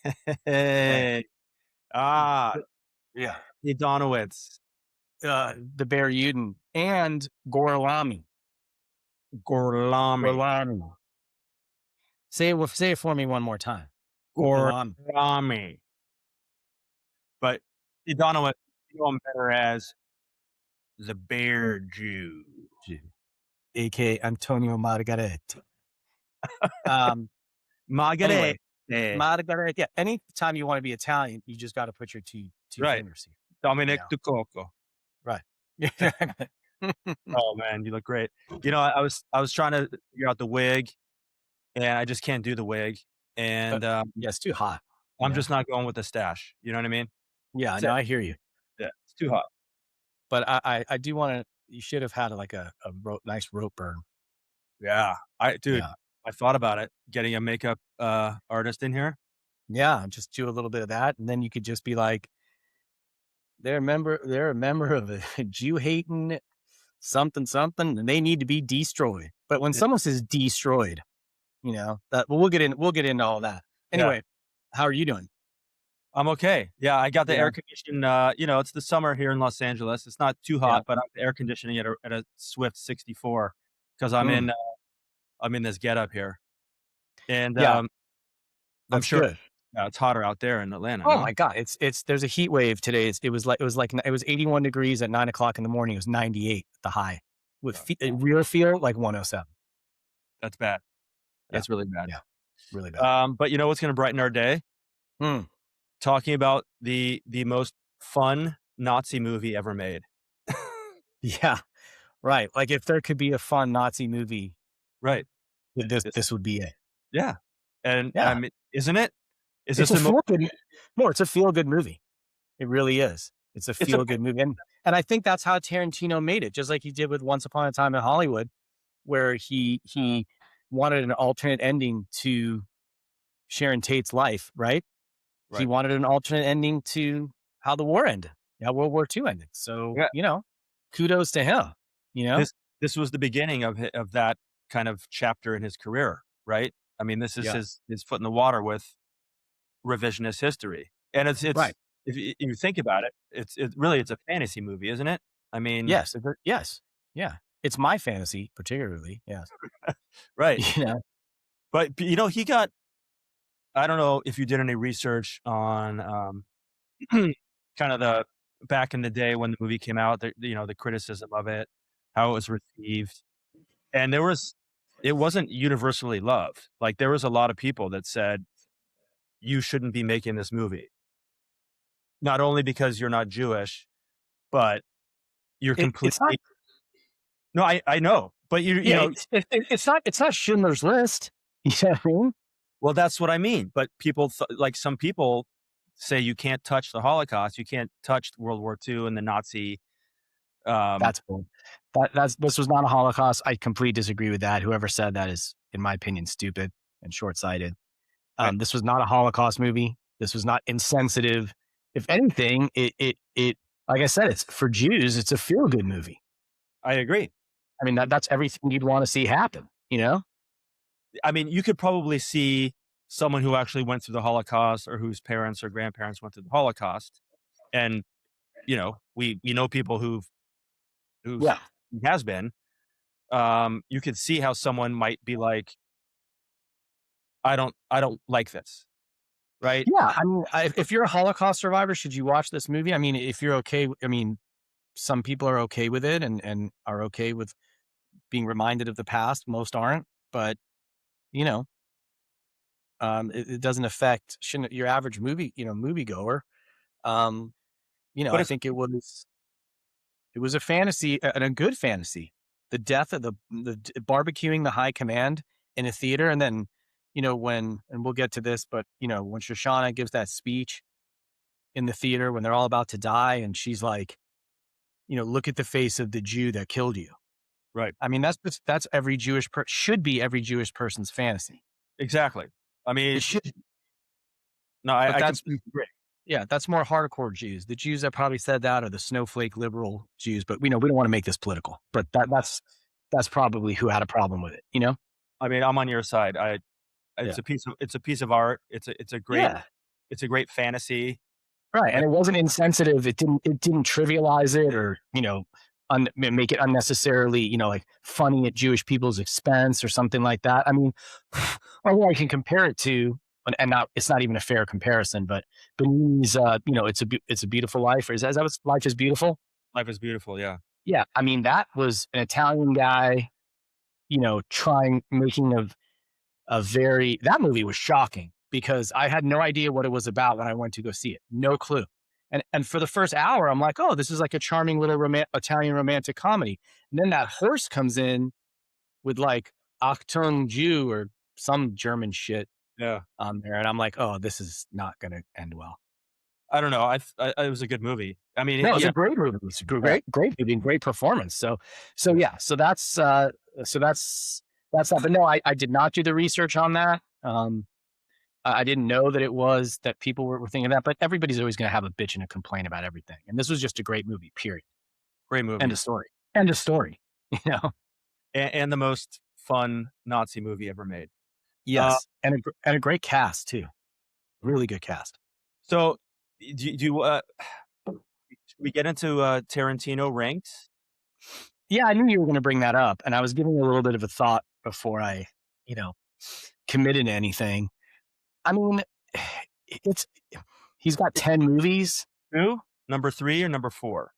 Hey. Hey. Ah, Yeah. Donowitz. The Bear Uden and Gorlami. Gorlami. Gorlami. Say it for me one more time. Gorlami. Gorlami. But Donowitz, you know him better as the Bear Jew. AKA Antonio Margaretti. Um, Margaret. anyway, Margaretti. Yeah. Anytime you want to be Italian, you just got to put your two Right. fingers here. You Dominic know. Ducoco. Right. Oh man, you look great. I was trying to figure out the wig, and I just can't do the wig. And Yeah, it's too hot. You I'm know. just not going with the stash. You know what I mean? Yeah. That's No, it. I hear you. Yeah, it's too hot. But I do want to. You should have had like a nice rope burn. Yeah. Dude, Yeah. I thought about it, getting a makeup artist in here. Yeah, just do a little bit of that, and then you could just be like, they're a member of a Jew hating something something, and they need to be destroyed. But when Yeah. someone says destroyed, that we'll get into all that. Yeah. Anyway, how are you doing? I'm okay. Yeah, I got the Yeah, air conditioning, it's the summer here in Los Angeles. It's not too yeah. hot, but I'm air conditioning at a Swift 64 because Mm, I'm in this getup here. And yeah, I'm that's sure good. it's hotter out there in Atlanta, Oh no? my god, it's there's a heat wave today. It was 81 degrees at 9 o'clock in the morning. It was 98 at the high with rear feel like 107. That's bad. Yeah, That's really bad. yeah, really bad. But you know what's gonna brighten our day? Mm, Talking about the most fun Nazi movie ever made. yeah, right. Like if there could be a fun Nazi movie, Right. this This this would be it. Yeah. And, I Yeah. mean, isn't it? Is It's this a the most? feel good no, it's a feel good movie. It really is. It's a It's a feel good movie, and I think that's how Tarantino made it, just like he did with Once Upon a Time in Hollywood, where he wanted an alternate ending to Sharon Tate's life, right? He Right. wanted an alternate ending to how the war ended, how World War II ended. So, Yeah. kudos to him, you know? This this was the beginning of that kind of chapter in his career, right? I mean, this is Yeah. his foot in the water with revisionist history. And it's Right. if you think about it, it's a fantasy movie, isn't it? I mean, Yes. Yeah. It's my fantasy, particularly. Yes. right. You know? But, he got I don't know if you did any research on, kind of the back in the day when the movie came out, the criticism of it, how it was received, and it wasn't universally loved. Like, there was a lot of people that said, "You shouldn't be making this movie." Not only because you're not Jewish, but you're It's not completely. No, I know, but yeah, it's not Schindler's List. You know what I mean? well, that's what I mean, but like, some people say you can't touch the Holocaust, you can't touch World War II and the Nazi, um That's bull. This was not a Holocaust. I completely disagree with that. Whoever said that is, in my opinion, stupid and short-sighted. Right, This was not a Holocaust movie. This was not insensitive. If anything, it like I said, it's for Jews, it's a feel-good movie. I agree. I mean, that's everything you'd want to see happen, you know? I mean, you could probably see someone who actually went through the Holocaust or whose parents or grandparents went through the Holocaust, and, we know people who've Yeah. has been, you could see how someone might be like, "I don't like this," right? Yeah, I mean, if you're a Holocaust survivor, should you watch this movie? I mean, if you're okay, I mean, some people are okay with it and are okay with being reminded of the past. Most aren't, but you know, it doesn't affect shouldn't your average moviegoer. Um, But I it's think it was a fantasy and a good fantasy. The death of the barbecuing the high command in a theater, and then when and we'll get to this, but when Shoshana gives that speech in the theater when they're all about to die, and she's like, look at the face of the Jew that killed you. right, I mean, that's should be every Jewish person's fantasy. exactly. I It mean, should, no, but I that's completely agree. yeah, that's more hardcore Jews. The Jews that probably said that are the snowflake liberal Jews, but we don't want to make this political. But that's probably who had a problem with it. I mean, I'm on your side. Yeah. It's a piece of art. It's a great Yeah. It's a great fantasy. Right, and And it wasn't insensitive. It didn't trivialize it or, make it unnecessarily, like funny at Jewish people's expense or something like that. I mean, only I can compare it to, and not it's not even a fair comparison, but Benini's, it's a beautiful life. Or is that what life is beautiful? Life is Beautiful, yeah. Yeah, I mean that was an Italian guy, trying making a very that movie was shocking because I had no idea what it was about when I went to go see it. No clue. And for the first hour, I'm like, oh, this is like a charming little Italian romantic comedy. And then that horse comes in with like Achtung Jew or some German shit Yeah. on there, and I'm like, oh, this is not going to end well. I don't know, it was a good movie. I mean, No, it was you a know, great movie. It's a yeah, great movie and great performance. So yeah, yeah, so that's that. But no, I did not do the research on that. I didn't know that it was that people were thinking that, but everybody's always going to have a bitch and a complaint about everything. And this was just a great movie, period. great End movie. of story. End of story. You know? And the most fun Nazi movie ever made. Uh, Yes. And a great cast too. Really good cast. so, should we get into, Tarantino ranks? Yeah, I knew you were going to bring that up. And I was giving it a little bit of a thought before I, you know, committed to anything. I mean, it's, he's got 10 movies. 2? Number 3 or number 4?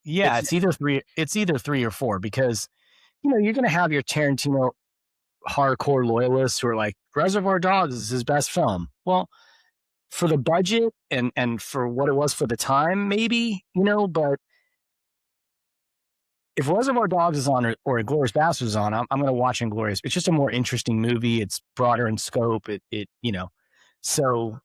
Yeah, It's it's either three or four because, you're going to have your Tarantino hardcore loyalists who are like, Reservoir Dogs is his best film. Well, for the budget and for what it was for the time, maybe, but if Reservoir Dogs is on or Inglorious Basterds is on, I'm going to watch Inglorious. It's just a more interesting movie. It's broader in scope. So,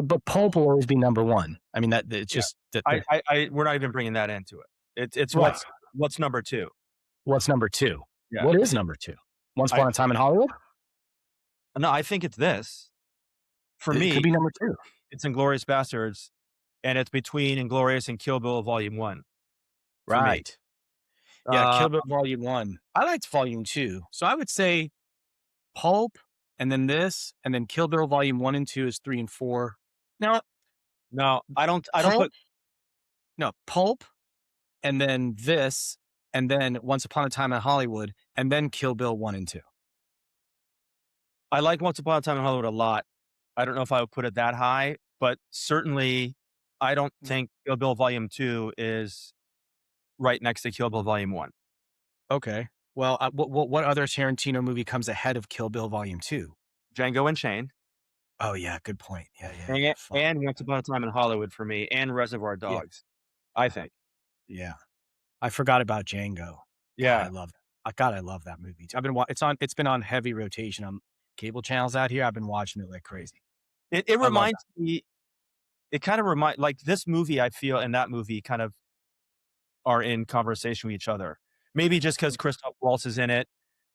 but Pulp will always be number one. I mean, that it's Yeah. just that, I we're not even bringing that into it. It's right. what's number 2? What's number two? Yeah. What is number two? Once I Upon a Time in Hollywood? No, I think it's this. For It could me, be number two. it's Inglorious Basterds, and it's between Inglorious and Kill Bill Volume 1 for me. Right. Yeah, Uh, Kill Bill Volume 1. I liked Volume 2. So I would say Pulp, and then this, and then Kill Bill Volume 1 and 2 is 3 and 4. Now, no, I don't Pulp put no, Pulp, and then this, and then Once Upon a Time in Hollywood, and then Kill Bill 1 and 2. I like Once Upon a Time in Hollywood a lot. I don't know if I would put it that high, but certainly I don't think Kill Bill Volume 2 is right next to Kill Bill Volume 1. Okay. Well, what other Tarantino movie comes ahead of Kill Bill Volume 2? Django Unchained, Oh, yeah, good point. Yeah, yeah, yeah. and Fuck. and Once Upon a Time in Hollywood for me, and Reservoir Yeah, Dogs, I think. yeah. I forgot about Django. God, I Yeah. love God, I love that movie. I've been it's been on heavy rotation on cable channels out here. I've been watching it like crazy. It I love that. reminds me it kinda like, this movie, I feel, and that movie kind of are in conversation with each other. Maybe just 'cause Christoph Waltz is in it,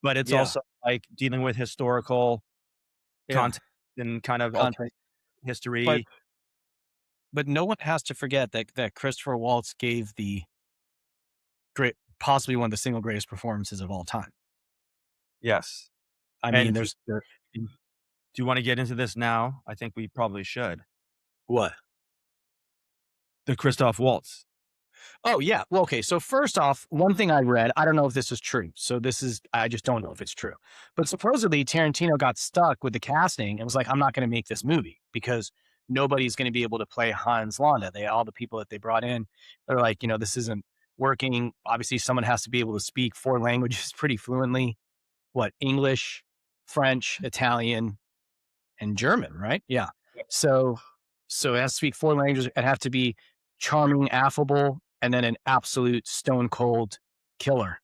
but it's Yeah, also, like, dealing with historical yeah. context and kind of Content. alternate But history. no one has to forget that Christopher Waltz gave the great possibly one of the single greatest performances of all time. Yes. I mean, And there's there do you wanna get into this now? I think we probably should. what? The Christoph Waltz. Oh, yeah. Well, okay. So first off, one thing I read, I don't know if this is true. So I just don't know if it's true. But supposedly Tarantino got stuck with the casting and was like, I'm not going to make this movie because nobody's going to be able to play Hans Landa. All the people that they brought in, they're like, this isn't working. Obviously, someone has to be able to speak four languages pretty fluently. What? English, French, Italian, and German, right? Yeah. So it has to speak four languages. It have to be charming, affable, and then an absolute stone cold killer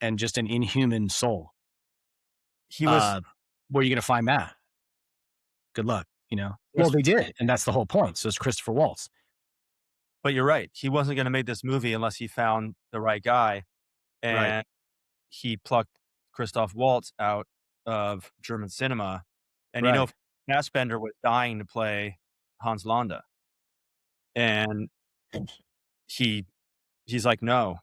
and just an inhuman soul. He was Uh, where are you going to find that? Good luck. Well, was they did, and that's the whole point. So it's Christopher Waltz, but you're right. He wasn't gonna make this movie unless he found the right guy, right? and he plucked Christoph Waltz out of German cinema, and, Right. Fassbender was dying to play Hans Landa, and he he's like, "No,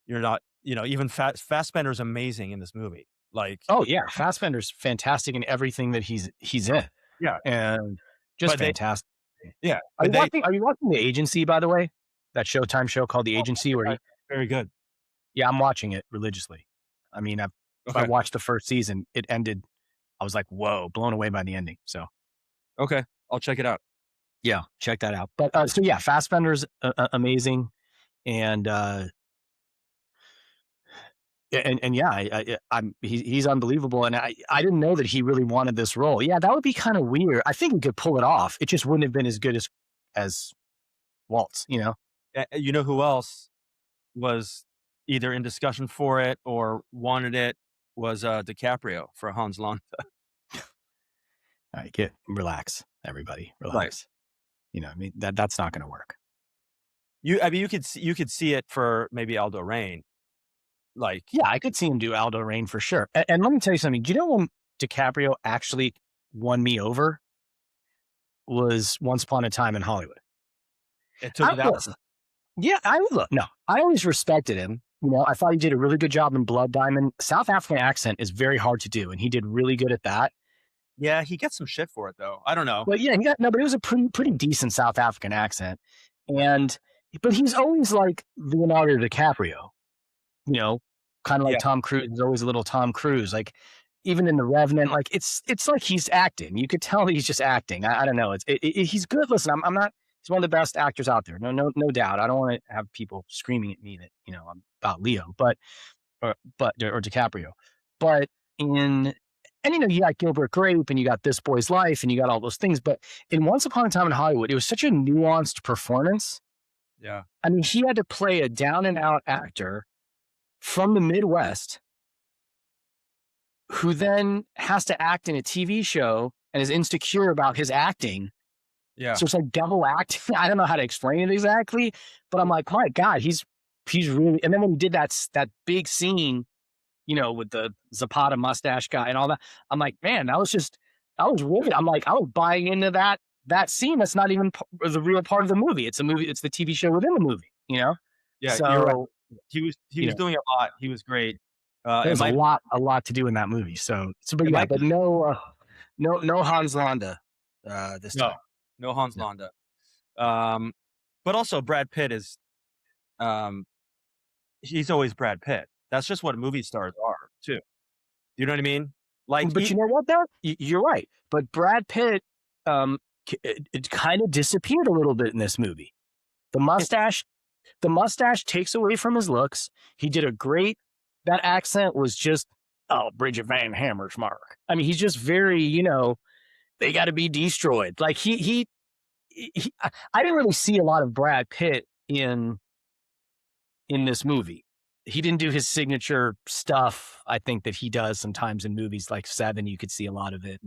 you're not." Even Fassbender's amazing in this movie. Like, Oh yeah, Fassbender's fantastic in everything that he's in. Yeah, and just but they fantastic. yeah, Are but you they watching The Agency, by the way? That Showtime show called The oh, Agency where he very good. yeah, I'm watching it religiously. I mean, I Okay, watched the first season, it ended I was like, "Whoa," blown away by the ending, so, okay, I'll check it out. yeah, check that out. But, so yeah, Fassbender's amazing, and, and yeah, he's unbelievable, and I didn't know that he really wanted this role. Yeah, that would be kinda weird. I think he could pull it off, it just wouldn't have been as good as Waltz, you know? You know who else was either in discussion for it or wanted it was, DiCaprio for Hans Landa. Alright, get relax, everybody, Right. relax. You know, I mean, that's not gonna work. I mean, you could see it for maybe Aldo Rain, like Yeah, I could see him do Aldo Rain for sure. And let me tell you something. Do you know when DiCaprio actually won me over? Was Once Upon a Time in Hollywood. it took it out. Listen, yeah, I look. No, I always respected him. You know, I thought he did a really good job in Blood Diamond. South African accent is very hard to do, and he did really good at that. Yeah, he gets some shit for it though. I don't know. But yeah, he got no, but it was a pretty decent South African accent, and but he's always like Leonardo DiCaprio. You know, kind of like Yeah, Tom Cruise is always a little Tom Cruise. Like even in The Revenant, like it's like he's acting. You could tell he's just acting. I don't know. He's good. Listen, I'm not. He's one of the best actors out there. No doubt. I don't want to have people screaming at me that I'm about Leo, or DiCaprio, but in and you got Gilbert Grape and you got This Boy's Life and you got all those things. But in Once Upon a Time in Hollywood, it was such a nuanced performance. yeah, I mean, he had to play a down and out actor from the Midwest who then has to act in a TV show and is insecure about his acting. yeah, So it's like double acting. I don't know how to explain it exactly, but I'm like, my God, he's really. And then when he did that big scene, with the Zapata mustache guy and all that, I'm like, man, that was really. I'm like, I was buying into that scene. That's not even the real part of the movie. It's a movie. It's the TV show within the movie. yeah. You're right. So He you was know, doing a lot. He was great. It there's might a lot to do in that movie. So, but it yeah, might but no Hans Landa this no, time. no Hans No. Landa. Um, but also Brad Pitt is um he's always Brad Pitt. That's just what movie stars are too. You know what I mean? Like But you know what, though? You're right. But Brad Pitt, it kind of disappeared a little bit in this movie. The mustache, the mustache takes away from his looks. He did a great. That accent was just, oh, Bridget Van Hammer's mark. I mean, he's just very, they got to be destroyed. Like I didn't really see a lot of Brad Pitt in this movie. He didn't do his signature stuff. I think that he does sometimes in movies like Seven. You could see a lot of it,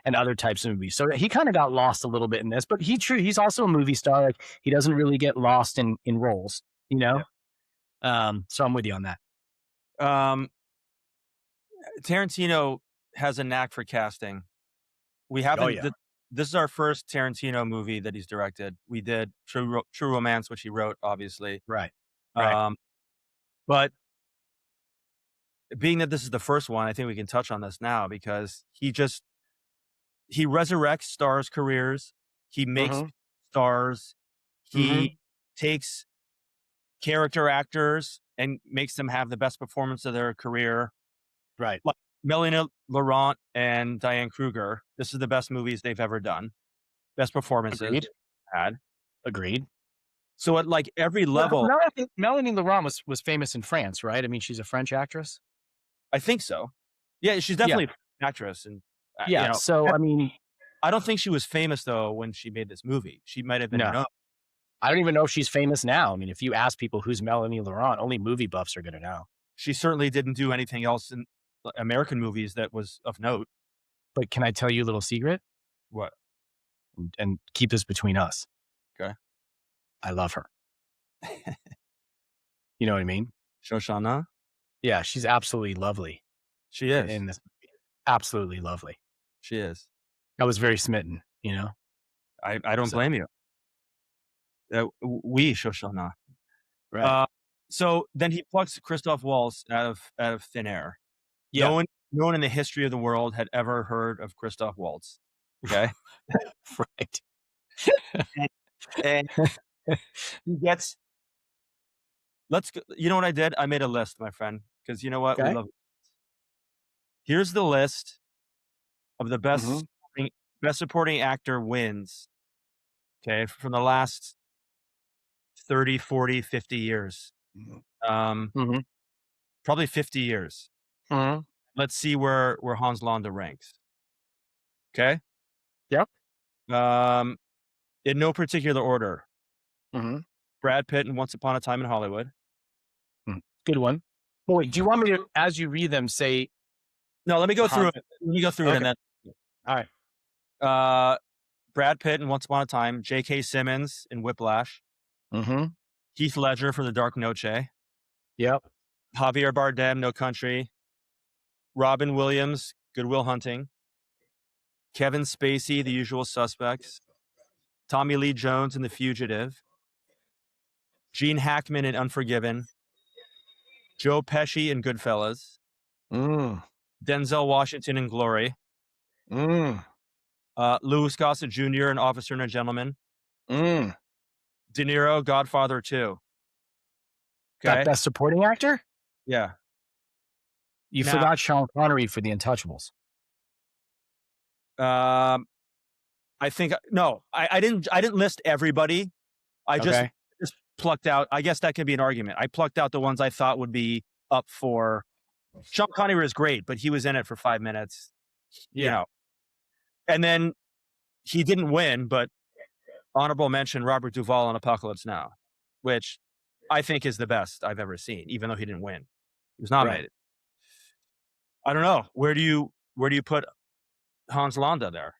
and other types of movies. So he kind of got lost a little bit in this, but he's also a movie star. Like he doesn't really get lost in roles, you yeah. know. So I'm with you on that. Um, Tarantino has a knack for casting. We Oh haven't. yeah, This is our first Tarantino movie that he's directed. We did True Romance, which he wrote, obviously. right, right. Um, but being that this is the first one, I think we can touch on this now because he resurrects stars' careers. He makes Mm-hmm. stars. Mm-hmm. He takes character actors and makes them have the best performance of their career. Right. Like Melanie Laurent and Diane Kruger. This is the best movies they've ever done. Best performances Agreed. they've had. Agreed. So at like every Well, level, Melanie Laurent was famous in France, right? I mean, she's a French actress. I think so. Yeah, she's Yeah. definitely an actress, and Yeah. So I mean, I don't think she was famous though when she made this movie. She might have been no. known. I don't even know if she's famous now. I mean, if you ask people who's Melanie Laurent, only movie buffs are going to know. She certainly didn't do anything else in American movies that was of note. But can I tell you a little secret What? and keep this between us? Okay. I love her. You know what I mean? Shoshana? Yeah, she's absolutely lovely She is. in this movie. Absolutely lovely. She is. I was very smitten. I don't So, blame you. We Shoshana. right. Uh, so then he plucks Christoph Waltz out of thin air. Yeah. No one in the history of the world had ever heard of Christoph Waltz. Okay. Right. And, and he gets, you know what I did? I made a list, my friend, because you know what? We Okay. love it. Here's the list of the Mhm. best supporting actor wins, okay, from the last 30, 40, 50 years. Mhm. Um, Mhm. Probably 50 years. Mhm. Let's see where Hans Landa ranks, okay? Yep. Um, in no particular order. Mhm. Brad Pitt in Once Upon a Time in Hollywood. Mm. Good one. But wait, do you want me to, as you read them, say No, let me go through Han? it. Let me go through it and Okay. then All right. uh, Brad Pitt in Once Upon a Time, J.K. Simmons in Whiplash, Mhm. Heath Ledger for The Dark Noche, Yep. Javier Bardem, No Country, Robin Williams, Good Will Hunting, Kevin Spacey, The Usual Suspects, Tommy Lee Jones in The Fugitive, Gene Hackman in Unforgiven, Joe Pesci in Goodfellas, Mm. Denzel Washington in Glory, Mm. Louis Gossett Jr. in Officer and a Gentleman, Mm. De Niro, Godfather 2. That Okay? best supporting actor? Yeah. You Now, forgot Sean Connery for The Untouchables. um, I think no, I didn't list everybody. I Okay. just plucked out, I guess that could be an argument. I plucked out the ones I thought would be up for. Sean Connery is great, but he was in it for 5 minutes, you Yeah. know. And then he didn't win, but honorable mention Robert Duvall on Apocalypse Now, which I think is the best I've ever seen, even though he didn't win. He was Right. nominated. I don't know. Where do you put Hans Landa there?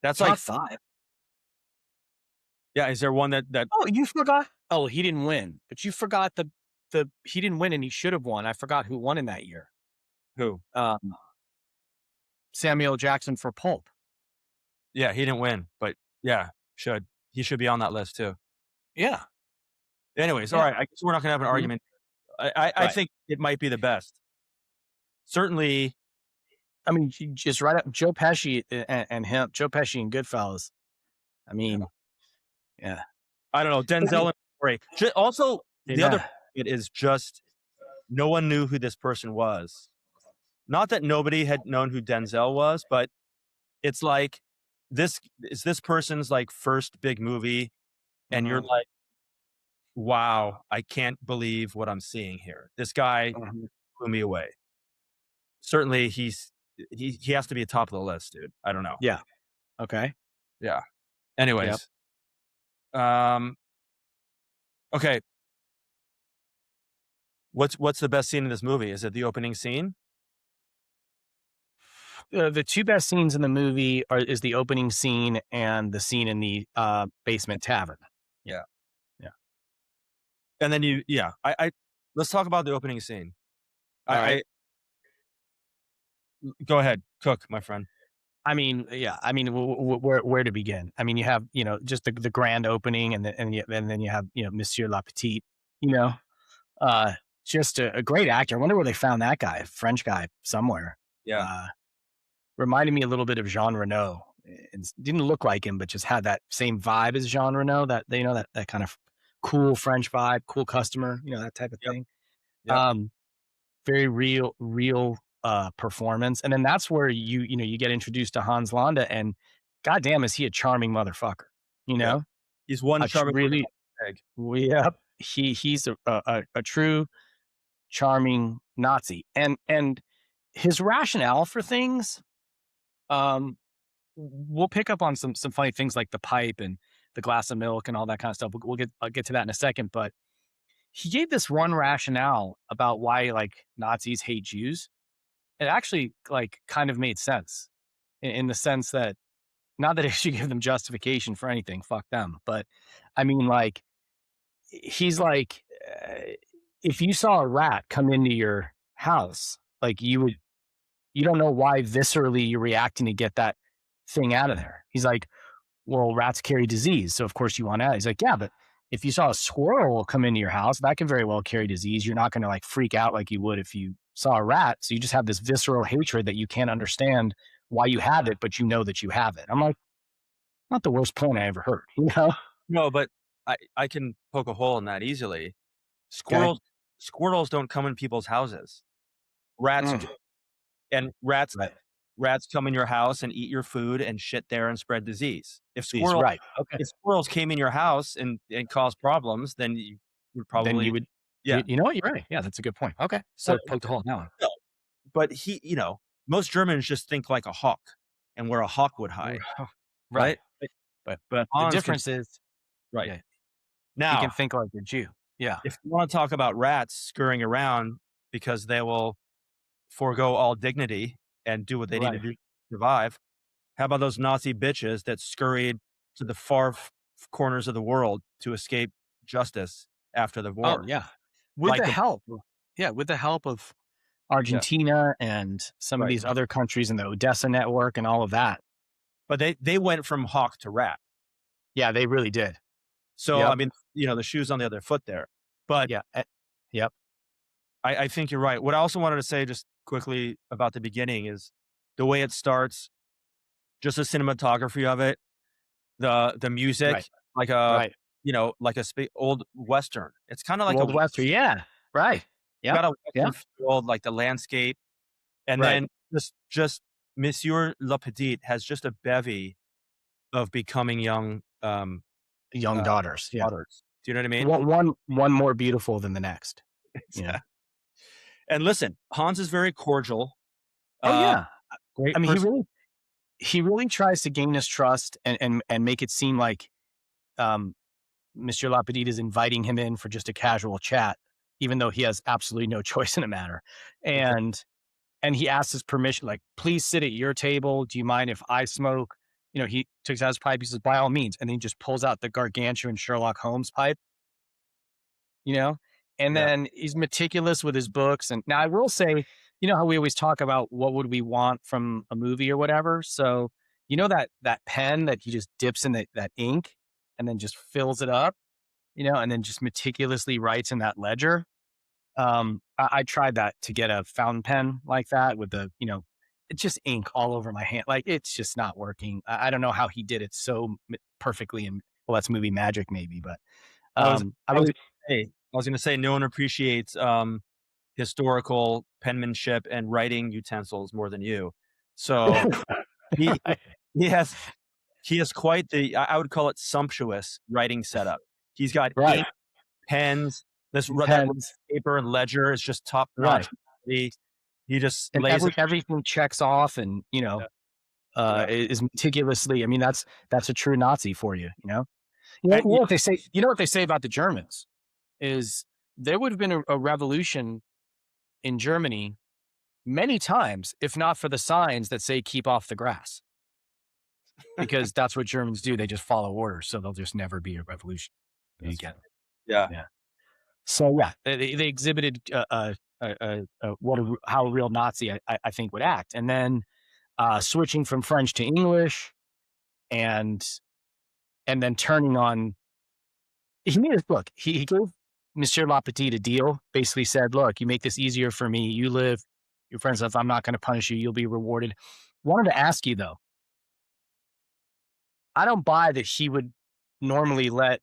That's Top like, 5. yeah, is there one that Oh, you forgot? Oh, he didn't win, but you forgot the he didn't win and he should have won. I forgot who won in that year. who? Um, Samuel Jackson for Pulp. Yeah, he didn't win, but yeah, should. He should be on that list too. Yeah. Anyways, all Yeah. right, I guess we're not gonna have an Mhm. argument. I Right. think it might be the best. Certainly, I mean, you just right up Joe Pesci and him, Joe Pesci and Goodfellas. I mean, yeah. I don't know, Denzel and Ray. Also, the other Yeah. it is just no one knew who this person was. Not that nobody had known who Denzel was, but it's like this is this person's, like, first big movie, and you're Mhm. like, "Wow, I can't believe what I'm seeing here. This guy Mhm. blew me away." Certainly, he has to be top of the list, dude. I don't know. Yeah. Okay. Yeah. Yep. Anyways, um, okay, what's the best scene in this movie? Is it the opening scene? The 2 best scenes in the movie is the opening scene and the scene in the, basement tavern. Yeah. Yeah. Yeah. And then yeah, I let's talk about the opening scene. Alright. I go ahead, cook, my friend. I mean, yeah, I mean, where to begin? I mean, you have, just the grand opening and then you have, Monsieur Lapetite, you know? Uh, just a great actor. I wonder where they found that guy, French guy somewhere. Yeah, Uh, reminded me a little bit of Jean Reno. It didn't look like him, but just had that same vibe as Jean Reno, that kind of cool French vibe, cool customer, that type of yep, thing. yep, Um, very real performance. And then that's where you get introduced to Hans Landa and goddamn is he a charming motherfucker, you yeah. know? He's one charming Really, egg. yep. He's a true charming Nazi. And his rationale for things, um, we'll pick up on some funny things like the pipe and the glass of milk and all that kind of stuff. I'll get to that in a second, but he gave this one rationale about why like Nazis hate Jews. It actually like kind of made sense in the sense that not that it should give them justification for anything, fuck them, but I mean like he's like if you saw a rat come into your house, like you don't know why viscerally you're reacting to get that thing out of there. He's like, well, rats carry disease. So of course you want out. He's like, yeah, but if you saw a squirrel come into your house, that can very well carry disease. You're not going to like freak out like you would if you saw a rat. So you just have this visceral hatred that you can't understand why you have it, but you know that you have it. I'm like, not the worst point I ever heard, you know? No, but I can poke a hole in that easily. Okay. Squirrels squirrels don't come in people's houses. Rats do, Mm, and right. rats come in your house and eat your food and shit there and spread disease. He's right. Okay. If squirrels came in your house and caused problems, then you would Then you probably would, yeah. you know what? You're right. Yeah, that's a good point. Okay. But So poke the hole in that one. no, but most Germans just think like a hawk and where a hawk would hide, Right. right? But the Hans can difference is, right. yeah, he can Now, think like a Jew. Yeah. if you wanna talk about rats scurrying around because they will forego all dignity and do what they need to Right. do to survive, how about those Nazi bitches that scurried to the far corners of the world to escape justice after the Oh, war? yeah. With Like the the help. Yeah. With the help of yeah, Argentina and some of right. these other countries and the Odessa network and all of that. But they went from hawk to rat. Yeah, they really did. So, I Yep. mean, the shoe's on the other foot there. But Yeah. Yep. I think you're right. What I also wanted to say just quickly about the beginning is the way it starts, just the cinematography of it, the Right. music, like Right. like a old Western. It's kinda like a Old Western. Yeah. Right. Yep. got a Yeah. Western feel, like the landscape, and Right. then just Monsieur Le Petit has just a bevy of becoming young, Young uh, daughters. Yeah. daughters. Do you know what I mean? One more beautiful than the next. You know? And listen, Hans is very cordial, Oh uh, yeah. I great mean, person. he really tries to gain his trust and make it seem like um Mr. Lapidite is inviting him in for just a casual chat, even though he has absolutely no choice in the matter. Exactly. And he asks his permission, like, please sit at your table. Do you mind if I smoke? He takes out his pipe. He says, by all means. And then he just pulls out the gargantuan Sherlock Holmes pipe, you know? And Yeah. then he's meticulous with his books. And now I will say, how we always talk about what would we want from a movie or whatever. So, that pen that he just dips in that ink and then just fills it up, and then just meticulously writes in that ledger. I tried that to get a fountain pen like that with it's just ink all over my hand. Like it's just not working. I don't know how he did it so perfectly. And well, that's movie magic maybe, but I was I I was really, gonna say I was gonna say no one appreciates, historical penmanship and writing utensils more than you. So, he right, he has he has quite the I would call it sumptuous writing setup. He's got right, ink, pens, that pens, paper and ledger is just top notch. right, He just and lays it everything checks off, and yeah, yeah. is meticulously. I mean, that's a true Nazi for you. And What they say. You know what they say about the Germans is there would have been a revolution in Germany many times, if not for the signs that say keep off the grass, because that's what Germans do. They just follow orders. So there'll just never be a revolution. You that's get funny. it. Yeah. Yeah. So yeah, they exhibited how a real Nazi I think would act. And then switching from French to English and then turning on, he made us look, he gave Monsieur Lapetit a deal, basically said, look, you make this easier for me. You live your friends life. I'm not going to punish you. You'll be rewarded. Wanted to ask you though, I don't buy that he would normally let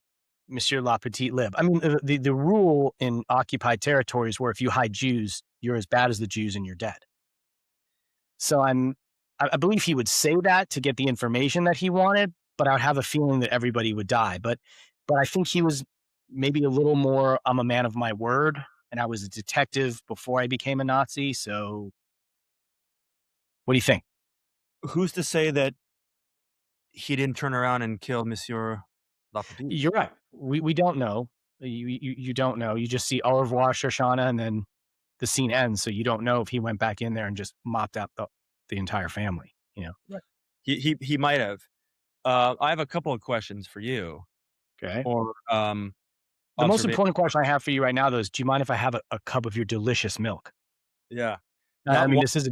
Monsieur Lapetit live. I mean, the rule in occupied territories where if you hide Jews, you're as bad as the Jews and you're dead. So I believe he would say that to get the information that he wanted, but I would have a feeling that everybody would die. But I think he was maybe a little more, I'm a man of my word, and I was a detective before I became a Nazi. So what do you think? Who's to say that he didn't turn around and kill Monsieur Lapidus? You're right. We don't know. You don't know. You just see au revoir, Shoshana, and then the scene ends. So you don't know if he went back in there and just mopped up the entire family. Right. He might have. I have a couple of questions for you Okay. or, The most observa important question I have for you right now, though, is do you mind if I have a cup of your delicious milk? yeah. I Not mean, one this is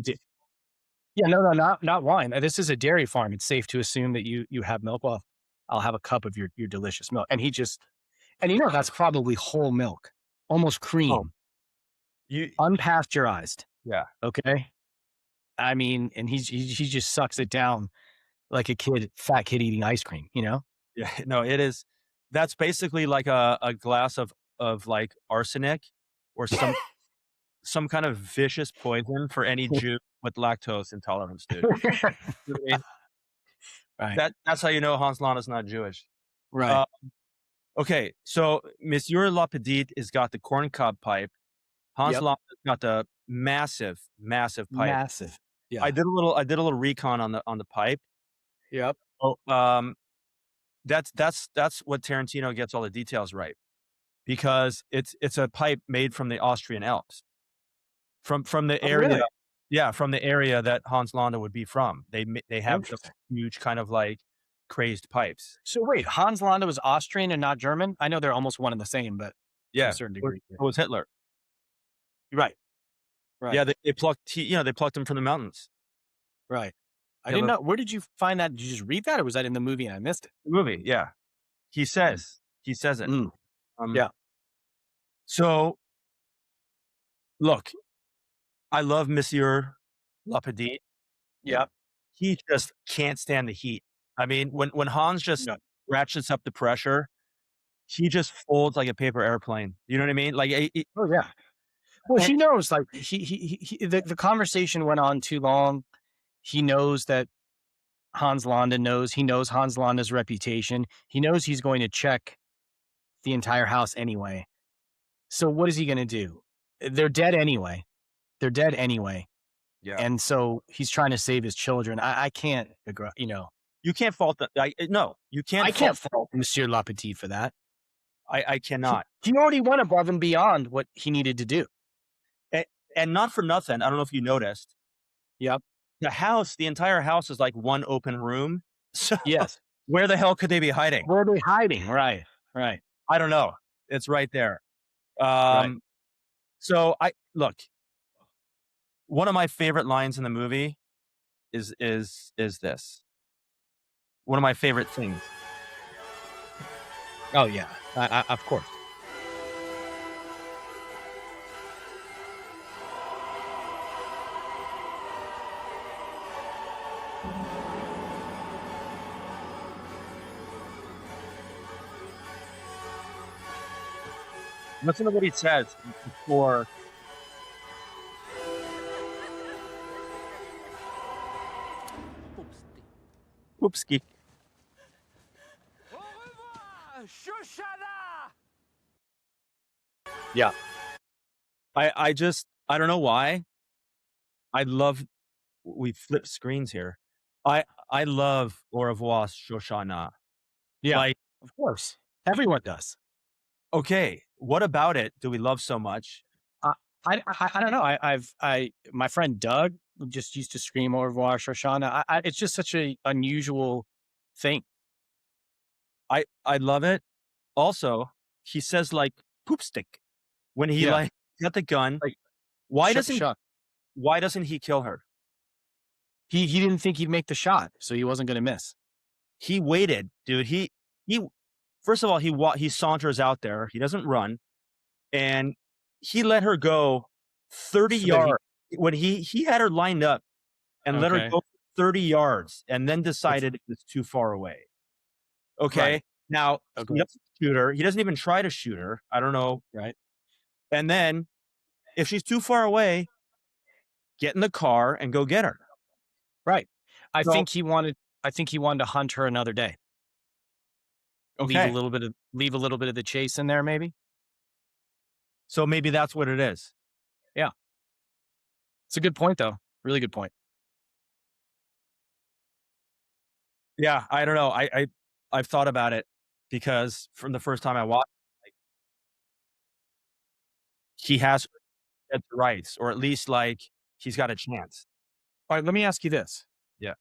yeah, no, not wine. This is a dairy farm. It's safe to assume that you have milk. Well, I'll have a cup of your delicious milk. And that's probably whole milk, almost oh, cream, you unpasteurized. yeah. Okay. I mean, and he just sucks it down like a fat kid eating ice cream, you know? Yeah, no, it is that's basically like a glass of, like, arsenic or some kind of vicious poison for any Jew with lactose intolerance, dude. You know what I mean? Right. That's how you know Hans Landa's not Jewish. Right. Uh, okay, so Monsieur Le Petit has got the corncob pipe. Hans Yep. Landa's got the massive, massive pipe. Massive. Yeah. I did a little recon on the pipe. Yep. Oh, that's what Tarantino gets all the details right because it's a pipe made from the Austrian Alps. From the Oh, area really? yeah, from the area that Hans Landa would be from. They have those Interesting. huge kind of, like, crazed pipes. So wait, Hans Landa was Austrian and not German? I know they're almost one and the same, but to a Yeah, certain or degree. Yeah. so was Hitler. Right. Right. Yeah, they plucked he you know, they plucked him from the mountains. Right. I didn't Hitler know. Where did you find that? Did you just read that or was that in the movie and I missed it? movie, yeah. Mm. He says it. Mm. Um, Yeah. so, look, I love Monsieur Lapidite. Yeah. He just can't stand the heat. I mean, when Hans just Yeah. ratchets up the pressure, he just folds like a paper airplane. You know what I mean? Like, Oh, yeah. Well, and he knows, like, the conversation went on too long. He knows that Hans Landa knows. He knows Hans Landa's reputation. He knows he's going to check the entire house anyway. So what is he gonna do? They're dead anyway. They're dead anyway. yeah. And so he's trying to save his children. I can't you know, You can't fault the no, you can't I fault can't fault Monsieur Lapetit for that. I cannot. He already went above and beyond what he needed to do. A and not for nothing, I don't know if you noticed, Yep. the entire house is like one open room. So, Yes. where the hell could they be hiding? Where are they hiding? Right. Right. I don't know. It's right there. Right. Um, so I look, one of my favorite lines in the movie is this. One of my favorite things. Oh, yeah. Of course. Listen to what he says before Oopski. Yeah. I just I don't know why. I love we flip screens here. I love Au revoir, Shoshana. Yeah. Like, Of course. Everyone does. okay, what about it do we love so much? I I don't know. I my friend Doug just used to scream "Au revoir, Shoshana." It's just such a unusual thing. I love it. Also, he says, like, "Poop stick" when he, Yeah, like, got the gun. like Why doesn't shuck. why doesn't he kill her? He didn't think he'd make the shot, so he wasn't gonna miss. He waited, dude. He first of all, he saunters out there. He doesn't run, and he let her go 30 So that he yards when he had her lined up and let her okay. go 30 yards and then That's decided it was too far away. Okay? right. Now, he Okay. doesn't shoot her. He doesn't even try to shoot her. I don't know. Right. And then if she's too far away, get in the car and go get her. Right. I So, think he wanted I think he wanted to hunt her another day. okay. Leave a little bit of the chase in there maybe? So maybe that's what it is. Yeah. It's a good point though. Really good point. Yeah, I don't know. I've thought about it because from the first time I watched, like, he has dead to rights, or at least, like, he's got a chance. Alright, let me ask you this. Yeah,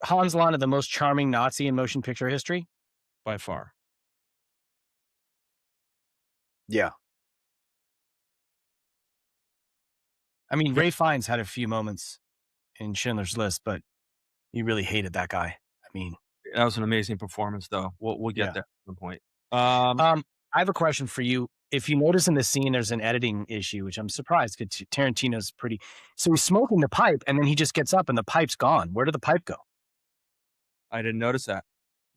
Hans Landa, the most charming Nazi in motion picture history? by far. Yeah. I mean, Ve Ray Fiennes had a few moments in Schindler's List, but you really hated that guy. I mean, That was an amazing performance, though. We'll get yeah. there at some point. I have a question for you. if you notice in the scene, there's an editing issue, which I'm surprised because Tarantino's pretty. So he's smoking the pipe, and then he just gets up, and the pipe's gone. Where did the pipe go? I didn't notice that.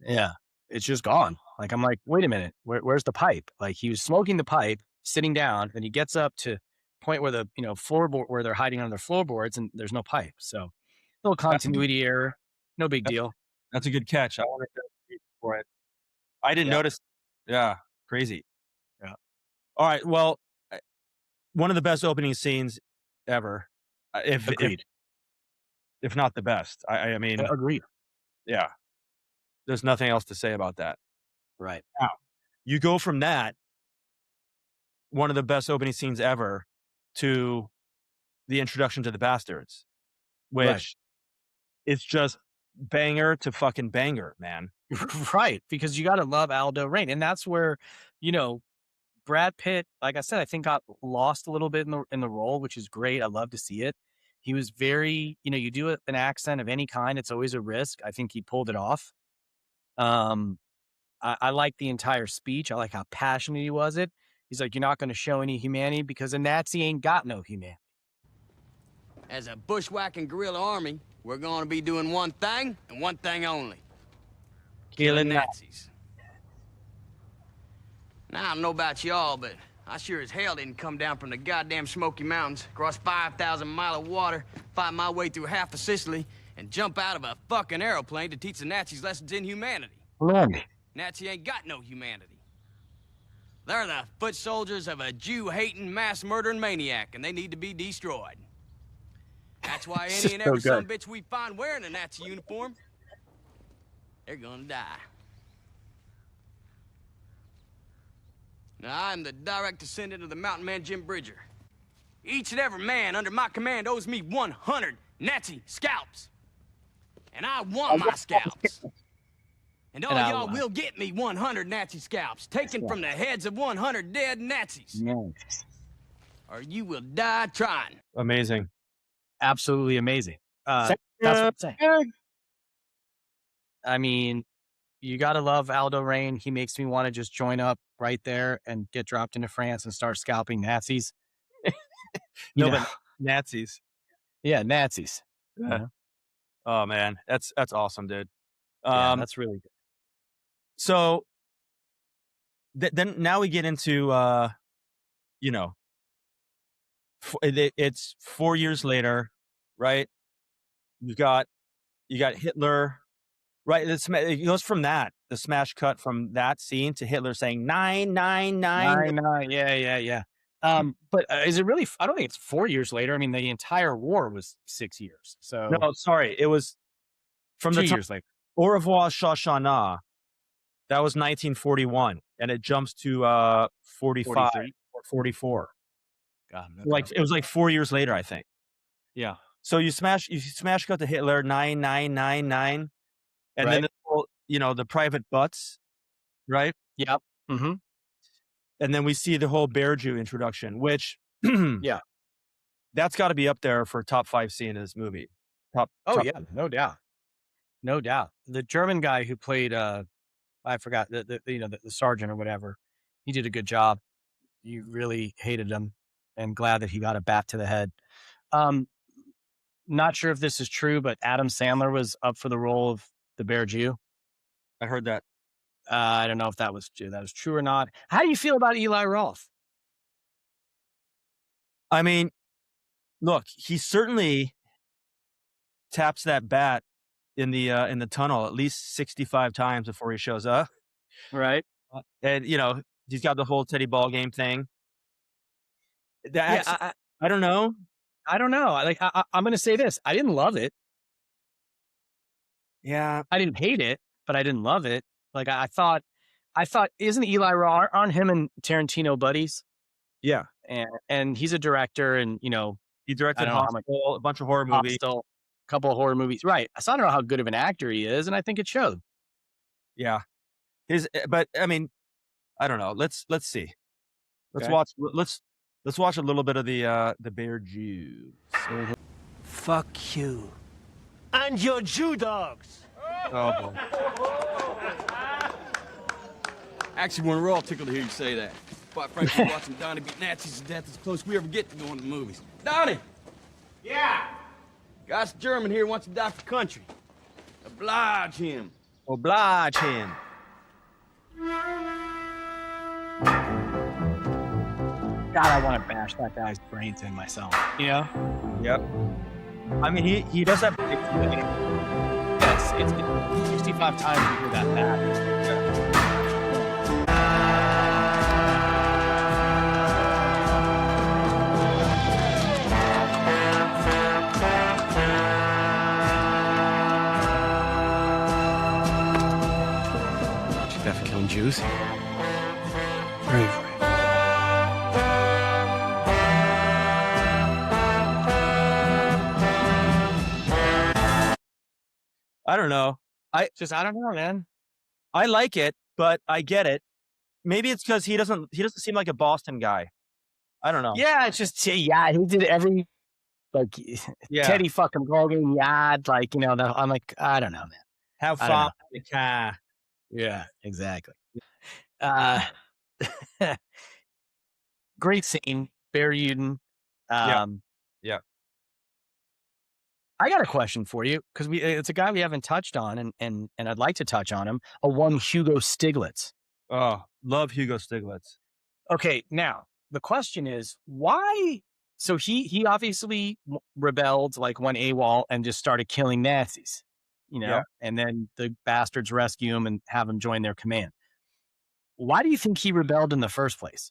Yeah, it's just gone. Like I'm like, wait a minute, where's the pipe? Like he was smoking the pipe, sitting down, then he gets up to point where the floorboard where they're hiding on their floorboards, and there's no pipe. So little That's a good continuity error, no big that's deal. that's a good catch. I wanted to reach for it. I didn't Yeah, notice. Yeah, crazy. yeah, All right, well, one of the best opening scenes ever, agreed, if not the best. I mean, agreed. yeah, there's nothing else to say about that. Right, Now, you go from that, one of the best opening scenes ever, to the introduction to the Bastards, right, which is just banger to fucking banger, man. right. Because you got to love Aldo Rain, and that's where, you know, Brad Pitt, like I said, I think got lost a little bit in the role, which is great. I love to see it. He was very, you do an accent of any kind, it's always a risk. I think he pulled it off. Um, I like the entire speech. I like how passionate he was. It. He's like, you're not going to show any humanity because a Nazi ain't got no humanity. As a bushwhacking guerrilla army, we're going to be doing one thing and one thing only. Killing Nazis. Now, I don't know about y'all, but I sure as hell didn't come down from the goddamn Smoky Mountains, cross 5,000 miles of water, fight my way through half of Sicily, and jump out of a fucking aeroplane to teach the Nazis lessons in humanity. Lord. Nazi ain't got no humanity. They're the foot soldiers of a Jew-hating, mass-murdering maniac, and they need to be destroyed. That's why It's any just and so every good. sumbitch we find wearing a Nazi uniform, they're gonna die. Now, I'm the direct descendant of the mountain man Jim Bridger. Each and every man under my command owes me 100 Nazi scalps. And I want my scalps. And all y'all will get me 100 Nazi scalps, taken from the heads of 100 dead Nazis. Yes. Or you will die trying. Amazing. Absolutely amazing. That's what I'm saying. I mean, you got to love Aldo Rain. He makes me want to just join up right there and get dropped into France and start scalping Nazis. You No, know? but Nazis. Yeah, Nazis. Yeah. Oh man, that's awesome, dude. Yeah, that's really good. So then now we get into you know, it's 4 years later, right? You got Hitler, right? It goes from the smash cut from that scene to Hitler saying 999. 9/9. Yeah, yeah, yeah. But is it really? I don't think it's 4 years later. I mean, the entire war was 6 years. So No, sorry, it was from the 2 years later. Au revoir, Shoshana. That was 1941, and it jumps to 45 43. or 44. God, Like it was like 4 years later, I think. yeah. So you smash cut to Hitler 9999, and then Right. the whole, the private butts, right? Yep. Mm-hmm. And then we see the whole Bear Jew introduction, which Yeah. that's got to be up there for top 5 scene in this movie. Oh Top, yeah, no doubt. No doubt. The German guy who played I forgot the sergeant or whatever. He did a good job. You really hated him and glad that he got a bat to the head. Um, Not sure if this is true, but Adam Sandler was up for the role of the Bear Jew. I heard that. I don't know if that was true or not. How do you feel about Eli Roth? I mean, look, he certainly taps that bat in the tunnel at least 65 times before he shows up. Right? And he's got the whole Teddy ball game thing. The Yeah, accent, I don't know. I don't know. I'm going to say this. I didn't love it. Yeah, I didn't hate it, but I didn't love it. Like I thought, isn't Eli Roth on him and Tarantino buddies? yeah. And he's a director, and He I directed don't know how much Hostel, a bunch of horror movies. Hostel, a couple of horror movies, right? So I don't know how good of an actor he is, and I think it showed. Yeah, but I mean, I don't know. Let's see. Let's Okay. watch. Let's watch a little bit of the Bear Jew. Fuck you. And your Jew dogs. Oh boy. Actually, we're all tickled to hear you say that. Quite frankly, watching Donnie beat Nazis to death is close we ever get to going to the movies. Donnie! Yeah. Guy's German here wants to die for country. Oblige him. Oblige him. God, I want to bash that guy's brains in myself. You know? Yep. I mean, he does have big feeling. Yes, it's 65 times we hear that back. She's death for killing Jews. Bravery. I don't know. I don't know, man. I like it, but I get it. Maybe it's because he doesn't seem like a Boston guy. I don't know. Yeah, it's just yeah. He did every like Yeah. Teddy fucking Morgan yad, like you know. I'm like I don't know, man. Have I don't fun know. with the car. Yeah, exactly. Great scene, Barry Uden. Yeah. Yeah. I got a question for you because it's a guy we haven't touched on, and I'd like to touch on him. A one Hugo Stiglitz. Oh, love Hugo Stiglitz. Okay, now the question is why? So he obviously rebelled, like went AWOL and just started killing Nazis, you know, Yeah. and then the bastards rescue him and have him join their command. Why do you think he rebelled in the first place?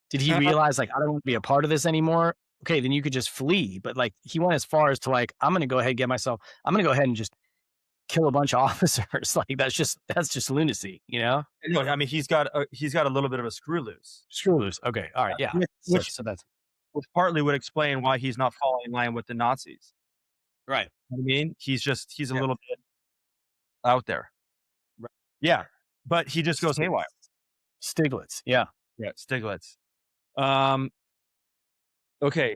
Did he realize like I don't want to be a part of this anymore? Okay, then you could just flee. But like he went as far as to like I'm going to go ahead and just kill a bunch of officers. Like that's just lunacy, you know? No, I mean he's got a little bit of a screw loose. Screw loose. Okay, all right, yeah. Which So that's partly would explain why he's not falling in line with the Nazis. right. You know what I mean, he's a little bit out there. Right. Yeah, but he just goes haywire. Stiglitz, yeah. Yeah, Stiglitz. Okay.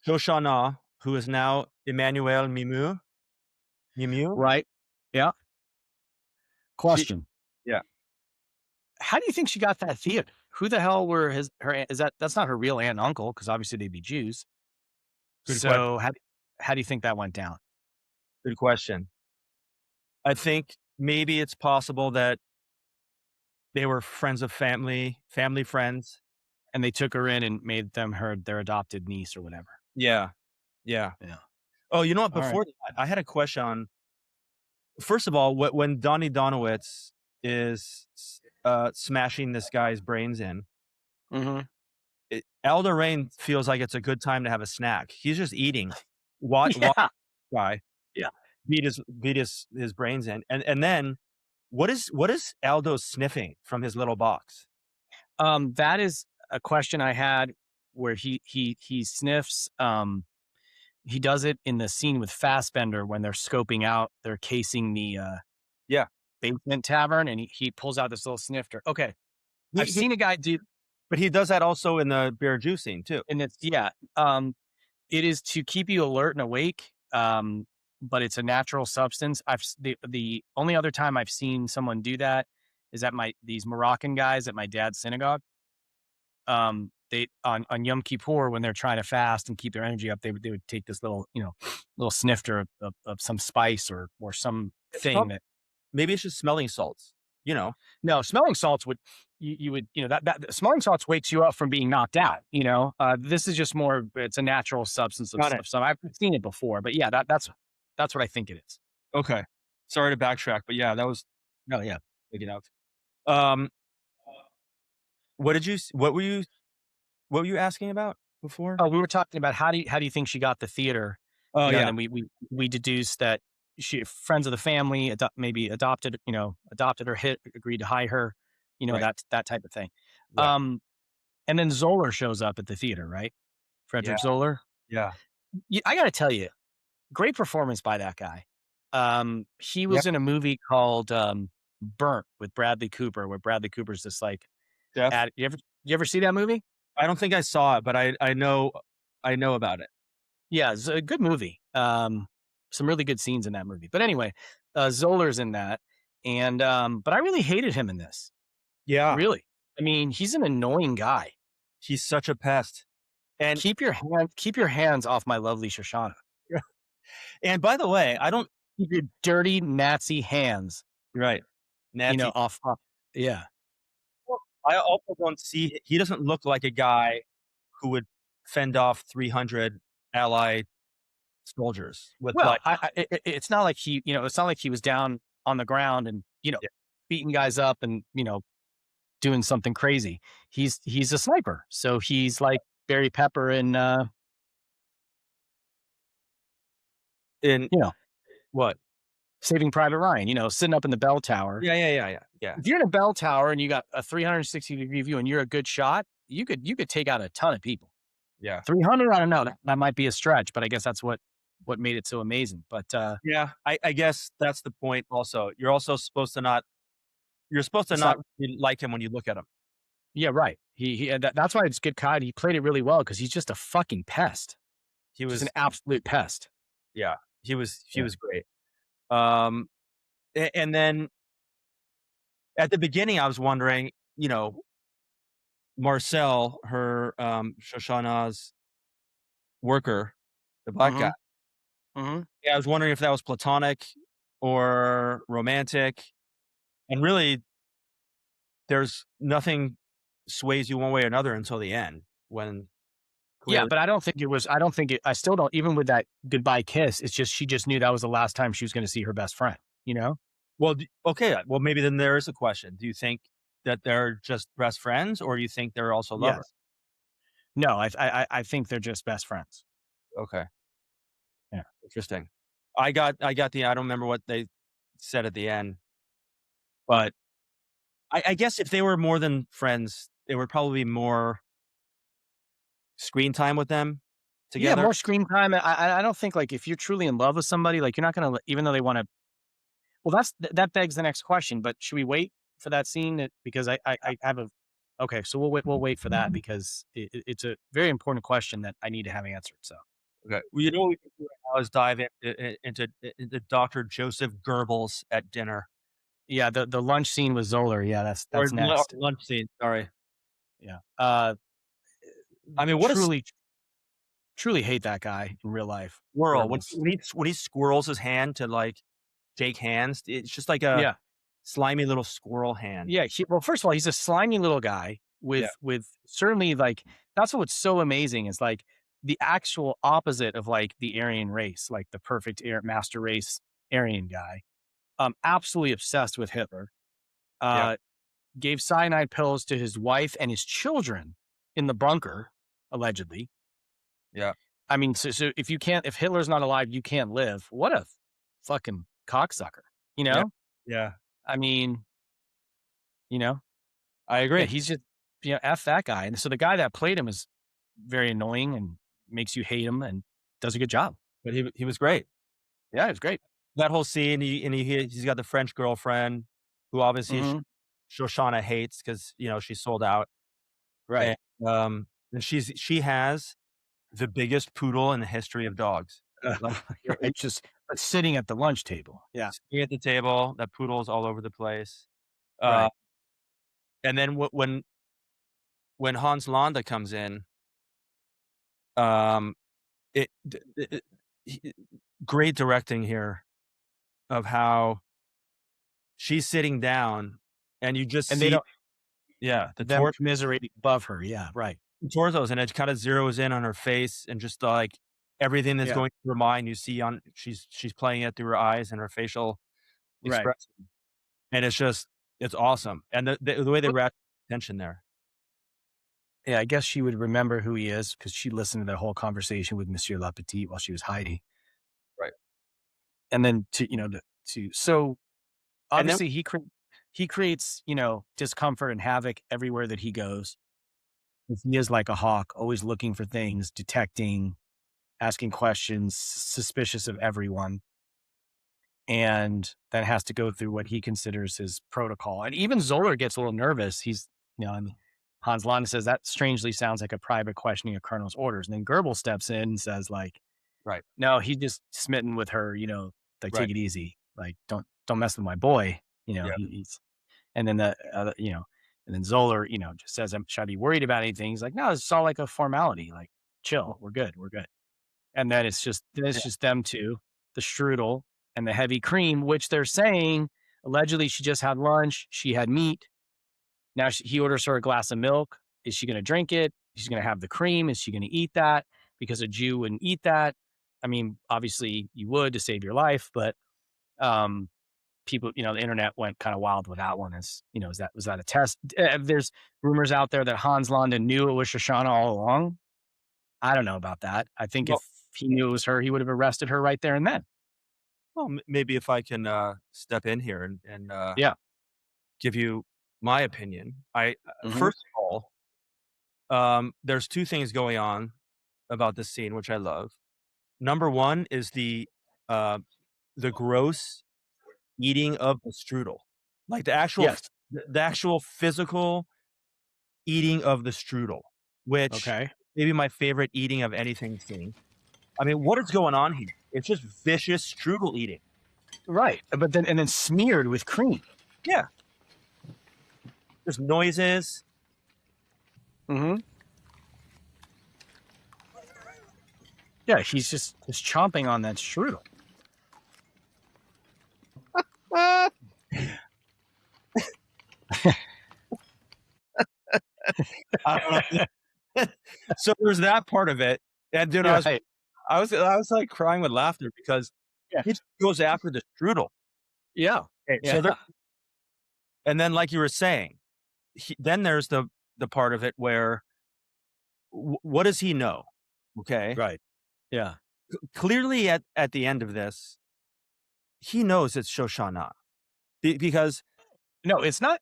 Shoshana, who is now Emmanuel Mimu. Right. Yeah. Question. Yeah. How do you think she got that theater? Who the hell were that's not her real aunt and uncle, because obviously they'd be Jews. Good So how do you think that went down? Good question. I think maybe it's possible that they were friends of family friends. And they took her in and made them their adopted niece or whatever. Yeah. Yeah. Yeah. Oh, you know what? All right. Before that, I had a question on, first of all, when Donnie Donowitz is smashing this guy's brains in, Mm-hmm. Aldo Rain feels like it's a good time to have a snack. He's just eating. Watch guy. Yeah. Beat his brains in. And then what is Aldo sniffing from his little box? That is a question I had where he sniffs. He does it in the scene with Fassbender when they're scoping out, they're casing the basement tavern, and he pulls out this little snifter. Okay, I've seen a guy do, but he does that also in the bear juice scene too. and it's it is to keep you alert and awake. But it's a natural substance. The only other time I've seen someone do that is at these Moroccan guys at my dad's synagogue. They on Yom Kippur when they're trying to fast and keep their energy up, they would take this little snifter of some spice or some thing that maybe it's just smelling salts. No, smelling salts would you would that smelling salts wakes you up from being knocked out. This is just more. It's a natural substance of some. I've seen it before, but yeah, that's what I think it is. Okay, sorry to backtrack, but yeah, that was big enough. What were you asking about before? Oh, we were talking about how do you think she got the theater? Oh, yeah. And we deduced that she friends of the family maybe adopted her, agreed to hire her, Right. that type of thing. Yeah. And then Zoller shows up at the theater, right? Frederick Zoller. Yeah. I got to tell you, great performance by that guy. He was in a movie called Burnt with Bradley Cooper, where Bradley Cooper's this like, you ever see that movie? I don't think I saw it, but I know about it. Yeah, it's a good movie. Some really good scenes in that movie. But anyway, Zoller's in that, and but I really hated him in this. Yeah, Really. I mean, he's an annoying guy. he's such a pest. And Keep your hands off my lovely Shoshana. and by the way, I don't Keep your dirty Nazi hands, right. Nazi. off yeah. I also don't see he doesn't look like a guy who would fend off 300 Allied soldiers with, Well, like it's not like it's not like he was down on the ground and, yeah, beating guys up and, doing something crazy. He's a sniper. So he's like Barry Pepper in, in you know, what? Saving Private Ryan, sitting up in the bell tower. Yeah. If you're in a bell tower and you got a 360-degree view and you're a good shot, you could take out a ton of people. Yeah. 300, I don't know. That might be a stretch, but I guess that's what made it so amazing. But Yeah, I guess that's the point also. You're supposed to it's not not really like him when you look at him. yeah, right. That's why it's good Cod. He played it really well because he's just a fucking pest. He Just an was absolute pest. yeah, he Yeah. was great. Um, and then at the beginning, I was wondering, Marcel, her, Shoshana's worker, the black guy. Mhm. Mhm. Yeah, I was wondering if that was platonic or romantic, and really, there's nothing sways you one way or another until the end when Yeah, clearly but I don't think it I still don't even with that goodbye kiss, it's just she just knew that was the last time she was gonna see her best friend, you know? well, d okay, well, maybe then there is a question. Do you think that they're just best friends, or do you think they're also lovers? Yes. No, I think they're just best friends. Okay, Yeah. interesting. I don't remember what they said at the end, but I guess if they were more than friends, there would probably be more screen time with them Yeah, together. more screen time. I don't think, like, if you're truly in love with somebody, like, you're not gonna even though they wanna well, that begs the next question, but should we wait for that scene because I have a okay, so we'll wait for that because it's a very important question that I need to have answered, so. Okay. Well, what we can do right now is dive into Doctor Joseph Goebbels at dinner. Yeah, the lunch scene with Zoller, yeah, Or that's next. lunch scene, sorry. Yeah. I mean, what a Truly truly hate that guy in real life, squirrel. Goebbels. When he squirrels his hand to, like, shake hands, it's just like a Yeah. slimy little squirrel hand. Yeah, well, first of all, he's a slimy little guy Yeah, with certainly, like that's what's so amazing is, like, the actual opposite of, like, the Aryan race, like, the perfect master race Aryan guy, absolutely obsessed with Hitler, yeah, uh, gave cyanide pills to his wife and his children in the bunker, allegedly. yeah, I mean, so if Hitler's not alive, you can't live. What a fucking cocksucker, you yeah, know? yeah. I mean, you know? I Yeah, agree. he's just F that guy. And so the guy that played him is very annoying and makes you hate him and does a good job. But he was great. Yeah, it's great. That whole scene, he's got the French girlfriend who obviously Mhm. Shoshana hates 'cause, she's sold out, and, Right. and she has the biggest poodle in the history of dogs. Like, Right, just sitting at the lunch table. Yeah, sitting at the table, that poodle's all over the place. Uh, right. and then when Hans Landa comes in, um, it he great directing here of how she's sitting down and you just And they see don't yeah, them commiserating above her. Yeah, right. torsos, and it kinda zeroes in on her face and just, like, everything that's Yeah, going through her mind, you see on she's playing it through her eyes and her facial right. expression, and it's awesome, and the way they Well, wrap tension there. yeah, I guess she would remember who he is because she listened to the whole conversation with Monsieur Lapetit while she was hiding. Right. And then so And then obviously he creates, discomfort and havoc everywhere that he goes. He is like a hawk, always looking for things, detecting, asking questions, suspicious of everyone. And then has to go through what he considers his protocol. And even Zoller gets a little nervous. And Hans Landa says that strangely sounds like a private questioning a colonel's orders. And then Goebbels steps in and says, like, right, no, he just smitten with her, like right, take it easy. Like, don't mess with my boy. yeah, He's and then And then Zoller, just says, should I be worried about anything? He's like, no, it's all like a formality. Like, chill. We're good. We're good. And then it's just them two, the strudel and the heavy cream, which they're saying allegedly she just had lunch. She had meat. Now he orders her a glass of milk. Is she going to drink it? She's going to have the cream. Is she going to eat that? Because a Jew wouldn't eat that. I mean, obviously you would to save your life, but people, the internet went kind of wild with that one. Was that a test? There's rumors out there that Hans Landa knew it was Shoshana all along. I don't know about that. I think if Well, he knew it was her, he would have arrested her right there and then. well, maybe if I can step in here and Yeah. give you my opinion. Mhm. First of all, there's two things going on about this scene, which I love. Number one is uh, the gross eating of the strudel, like Yes. the actual physical eating of the strudel, which Okay. maybe my favorite eating of anything scene. I mean, what is going on here? It's just vicious strudel eating. Right. But then smeared with cream. Yeah. There's noises. Mm-hmm. Yeah, he's just chomping on that strudel. I don't know. So there's that part of it. And dude, Yeah. Right. I was like crying with laughter because Yeah. he just goes after the strudel. Yeah. Okay, Yeah. and then like you were saying, then there's the part of it where what does he know? Okay. Right. Yeah. Clearly at the end of this, he knows it's Shoshana. Because No, it's not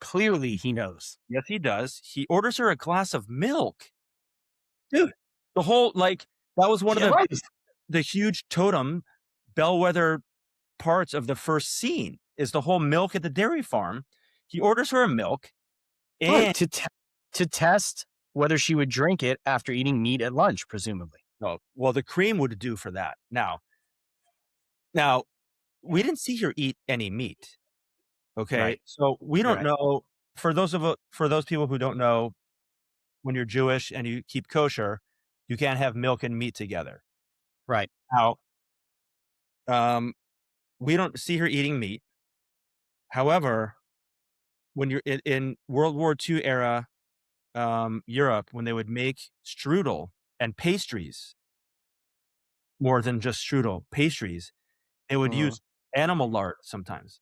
clearly he knows. yes, he does. He orders her a glass of milk. Dude, the whole that was one of Yeah, right. the huge totem bellwether parts of the first scene is the whole milk at the dairy farm. He orders her a milk and Right. To test whether she would drink it after eating meat at lunch, presumably. oh, well, the cream would do for that. Now we didn't see her eat any meat. Okay. Right. So we don't Right. know for those people who don't know, when you're Jewish and you keep kosher, you can't have milk and meat together. Right. Now, we don't see her eating meat. However, when you're in World War II era Europe, when they would make strudel and pastries, more than just strudel, pastries, they would Uh-huh. use animal lard sometimes.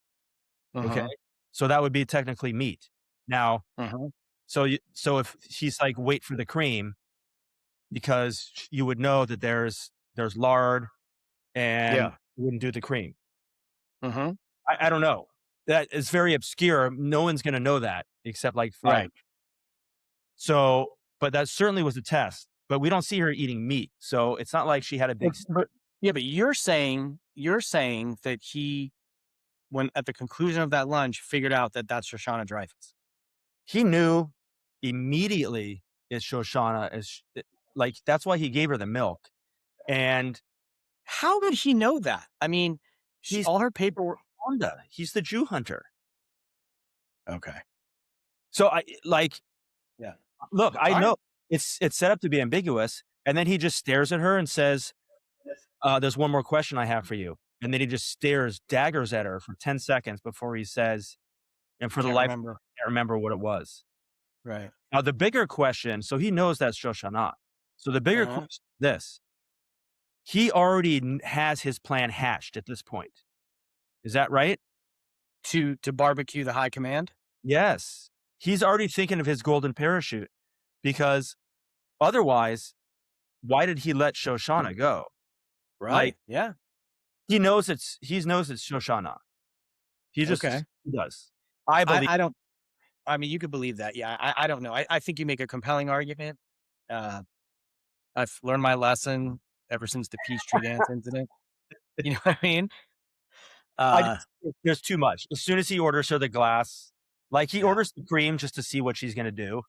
Okay, Uh-huh. so that would be technically meat. Now, Uh-huh. so if she's like, wait for the cream, because you would know that there's lard and Yeah. you wouldn't do the cream. Uh-huh. I don't know. That is very obscure. No one's going to know that except like five. Right. So, but that certainly was a test. But we don't see her eating meat, so it's not like she had a big. But you're saying that he, when at the conclusion of that lunch, figured out that that's Shoshana Dreyfus. He knew immediately it's Shoshana. Like that's why he gave her the milk, and How did he know that? I mean, he's all her paperwork. Honda. He's the Jew hunter. Okay. So I like. Yeah. Look, I All know right. it's set up to be ambiguous, and then he just stares at her and says, "There's one more question I have for you." And then he just daggers at her for 10 seconds before he says, and for the Can't life, remember. I can't remember what it was. Right. Now, the bigger question, so he knows that's Shoshana. So the bigger Uh-huh. question is this: he already has his plan hatched at this point. Is that right? To barbecue the high command. Yes. He's already thinking of his golden parachute, because otherwise, why did he let Shoshana go? Right. Like, Yeah. he knows it's Shoshana. He just Okay. he does. I believe. I don't. I mean, you could believe that. Yeah. I don't know. I think you make a compelling argument. I've learned my lesson ever since the Peachtree Dance incident. You know what I mean? I just think there's too much. As soon as he orders her the glass, like he Yeah. orders the cream just to see what she's gonna do,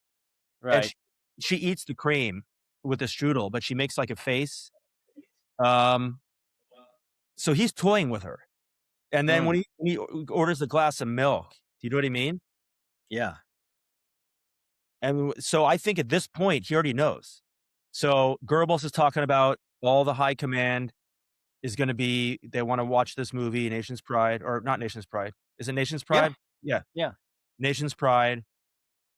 and Right. she eats the cream with the strudel, but she makes like a face. Um, so he's toying with her, and then when he orders the glass of milk, do you know what I mean? Yeah. And so I think at this point, he already knows. So Goebbels is talking about all the high command is going to be, they want to watch this movie, Nation's Pride, or not Nation's Pride. Is it Nation's Yeah, Pride? Yeah. yeah, Nation's Pride.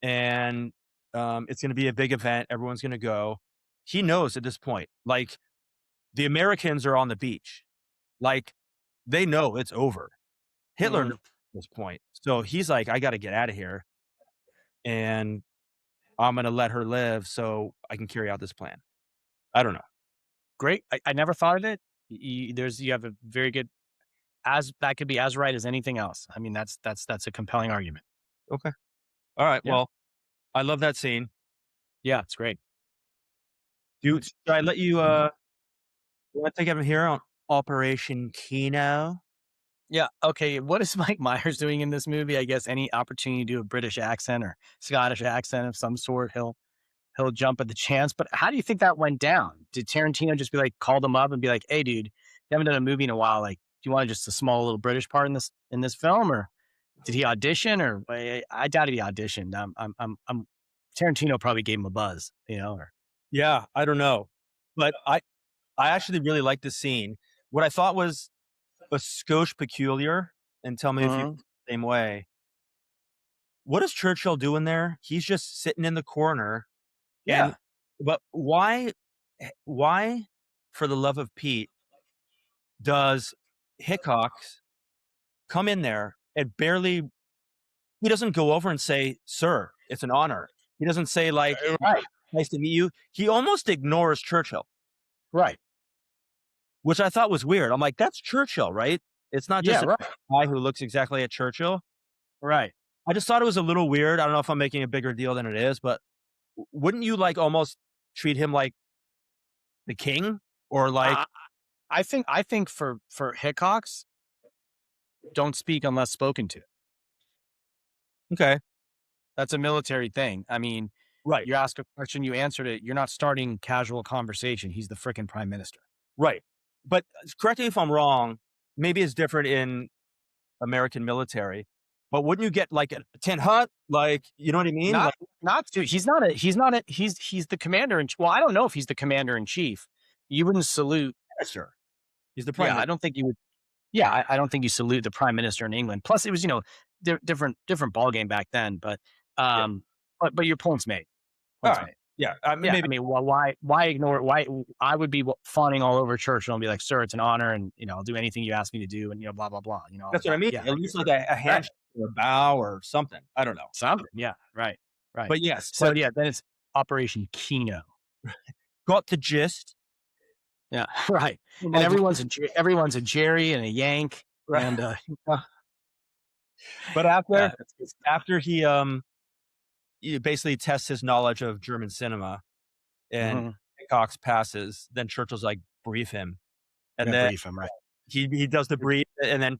And it's going to be a big event. Everyone's going to go. He knows at this point, like the Americans are on the beach. Like they know it's over. Hitler knows mhm. at this point. So he's like, I got to get out of here. And I'm going to let her live so I can carry out this plan. I don't know. Great. I never thought of it. You have a very good as that could be as right as anything else. I mean, that's a compelling argument. Okay. All right. Yeah. Well, I love that scene. Yeah, it's great. Dude, should I let you, want to take him here on Operation Kino? Yeah. Okay. What is Mike Myers doing in this movie? I guess any opportunity to do a British accent or Scottish accent of some sort, he'll jump at the chance. But how do you think that went down? Did Tarantino just be like, called him up and be like, "Hey, dude, you haven't done a movie in a while. Like, do you want just a small little British part in this film?" Or did he audition? Or I doubt he auditioned. I'm Tarantino probably gave him a buzz, Or Yeah, I don't know. But I actually really like this scene. What I thought was a skosh peculiar, and tell me if you feel Mhm. the same way. What is Churchill doing there? He's just sitting in the corner. Yeah, And but why, for the love of Pete, does Hickox come in there and barely he doesn't go over and say, "Sir, it's an honor." He doesn't say like, right, "Nice to meet you." He almost ignores Churchill, right, which I thought was weird. I'm like, "That's Churchill, right?" It's not yeah, just a right, guy who looks exactly like Churchill. right. I just thought it was a little weird. I don't know if I'm making a bigger deal than it is, but wouldn't you like almost treat him like the king or like I, I think for Hickox, don't speak unless spoken to. okay, That's a military thing. I mean, right. you ask a question, you answered it. You're not starting casual conversation. He's the frickin' prime minister. Right. But correct me if I'm wrong, maybe it's different in American military, but wouldn't you get like a tin hut? Like, you know what I mean? Not Like, not to. He's the commander in. Well, I don't know if he's the commander in chief. You wouldn't salute. sir, he's the prime Yeah, I minister. don't think you would. Yeah, I don't think you salute the prime minister in England. Plus, it was different ball game back then. But Yeah. but your point's made. All Point's right. made. Yeah. Yeah, I Maybe. mean, why ignore it? Why I would be fawning all over Churchill and be like, "Sir, it's an honor, and I'll do anything you ask me to do," and blah blah blah. All of That's what I that. mean. Yeah, At least like a right. handshake or a bow or something. I don't know. Something. Yeah, right, right. But yes, So but yeah, then it's Operation Kino. got the gist. Yeah, right. I'm And like, everyone's a Jerry and a Yank, right. and But yeah, it's good stuff. after he basically tests his knowledge of German cinema and Mhm. Cox passes, then Churchill's like, brief him. And Yeah, then brief him, right? he does the brief and then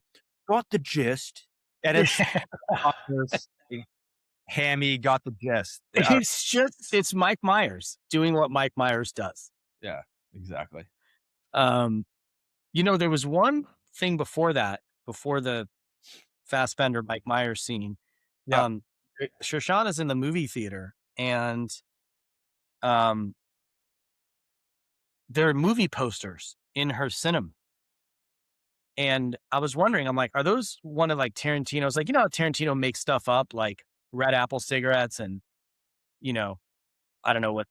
got the gist. And it's obvious, Hammy got the gist. It's Mike Myers doing what Mike Myers does. Yeah, exactly. Um, there was one thing before that, before the Fassbender Mike Myers scene. Yeah. Shoshana's in the movie theater, and um, there are movie posters in her cinema. And I was wondering, I'm like, are those one of like Tarantino's? Like, how Tarantino makes stuff up, like Red Apple cigarettes, and I don't know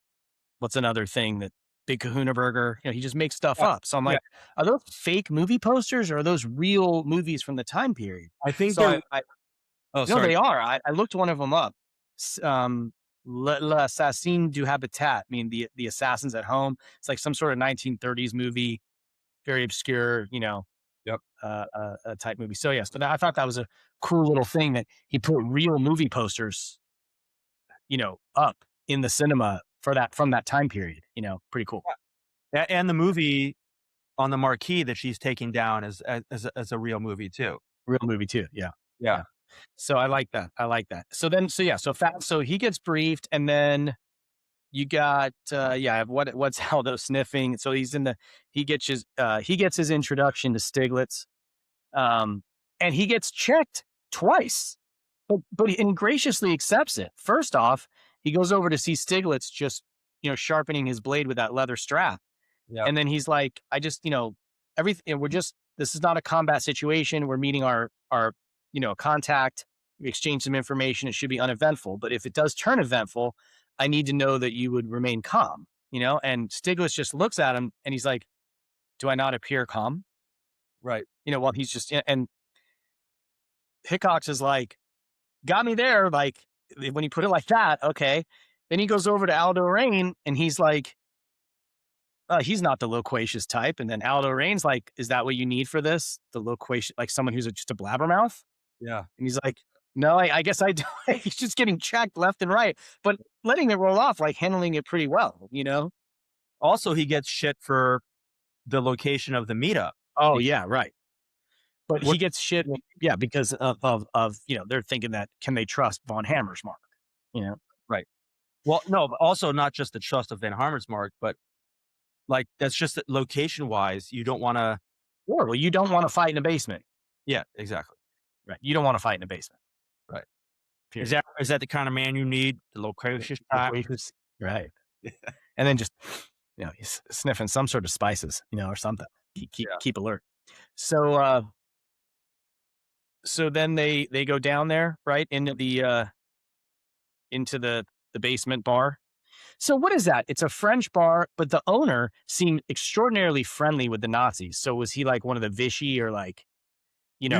what's another thing that Big Kahuna Burger. He just makes stuff Yeah. up. So I'm Yeah. like, are those fake movie posters or are those real movies from the time period? I think So they're oh, no, sorry. they are. I looked one of them up. L'Assassin du Habitat. I mean, the Assassins at Home. It's like some sort of 1930s movie, very obscure, Yep. type movie. So yes, but I thought that was a cool little thing that he put real movie posters, up in the cinema from that time period. Pretty cool. And the movie on the marquee that she's taking down as a real movie too. Real movie too. Yeah. Yeah. So I like that. So he gets briefed, and then you got what's Aldo sniffing. So he gets his introduction to Stiglitz, and he gets checked twice, but he graciously accepts it. First off, he goes over to see Stiglitz just, sharpening his blade with that leather strap. Yeah. And then he's like, I just, everything, this is not a combat situation. We're meeting our, contact. We exchange some information. It should be uneventful. But if it does turn eventful, I need to know that you would remain calm, and Stiglitz just looks at him and he's like, do I not appear calm? Right. While he's just, and Hickox is like, got me there. Like when he put it like that, okay. Then he goes over to Aldo Rain and he's like, he's not the loquacious type. And then Aldo Rain's like, is that what you need for this? The loquacious, like someone who's just a blabbermouth? Yeah. And he's like, no, I guess I do. He's just getting checked left and right, but letting it roll off, like handling it pretty well, Also, he gets shit for the location of the meetup. Oh, yeah, right. But What- he gets shit, yeah, because of they're thinking that can they trust Von Hammersmark, Right. Well, no, but also not just the trust of Van Hammersmark, but like that's just that location-wise, you don't want to. Sure. Well, you don't want to fight in a basement, Yeah, exactly. right? You don't want to fight in a basement, Right. period. Is that the kind of man you need? The loquacious type? Loquacious, right? And then just he's sniffing some sort of spices, or something. Keep alert. So so then they go down there, right, into the basement bar. So what is that? It's a French bar, but the owner seemed extraordinarily friendly with the Nazis. So was he like one of the Vichy or like, You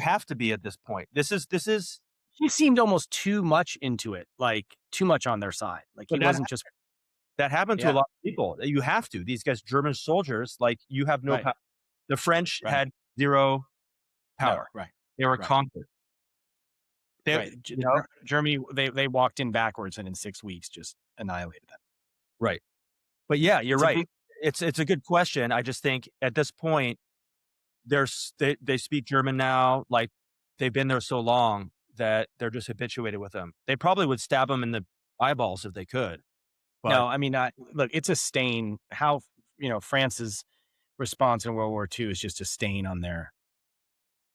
have to be at this point. This is. he seemed almost too much into it, like too much on their side. Like he But wasn't just that happened to Yeah. a lot of people. You have to. These guys, German soldiers, like you have no Right. power. The French Right. had zero power. No, right. They were Right. conquered. They, Right. you know, Germany, they walked in backwards and in 6 weeks just annihilated them. right. But yeah, you're It's a right. big- It's a good question. I just think at this point, they speak German now. Like they've been there so long that they're just habituated with them. They probably would stab them in the eyeballs if they could. But No, I mean, look, it's a stain. How, France's response in World War II is just a stain on their,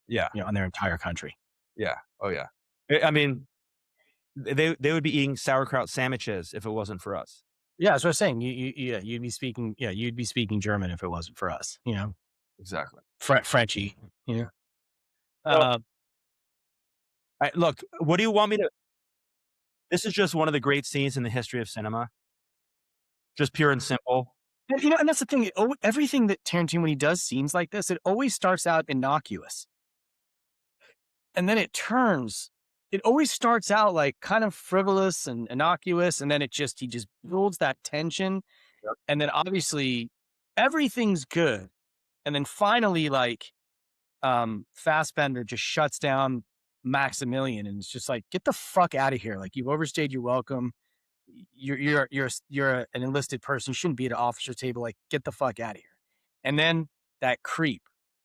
yeah, on their entire country. yeah, oh yeah. I mean, they would be eating sauerkraut sandwiches if it wasn't for us. Yeah, that's what I was saying. You'd be speaking German if it wasn't for us, Exactly. Frenchy, So- Uh, Look, what do you want me to? This is just one of the great scenes in the history of cinema. Just pure and simple. and, and that's the thing. Everything that Tarantino, when he does scenes like this, it always starts out innocuous. And then it always starts out like kind of frivolous and innocuous. And then he just builds that tension. Yep. And then obviously everything's good. And then finally, like, Fassbender just shuts down Maximilian and it's just like, get the fuck out of here. Like, you've overstayed your welcome. You're an enlisted person. You shouldn't be at an officer table. Like, get the fuck out of here. And then that creep,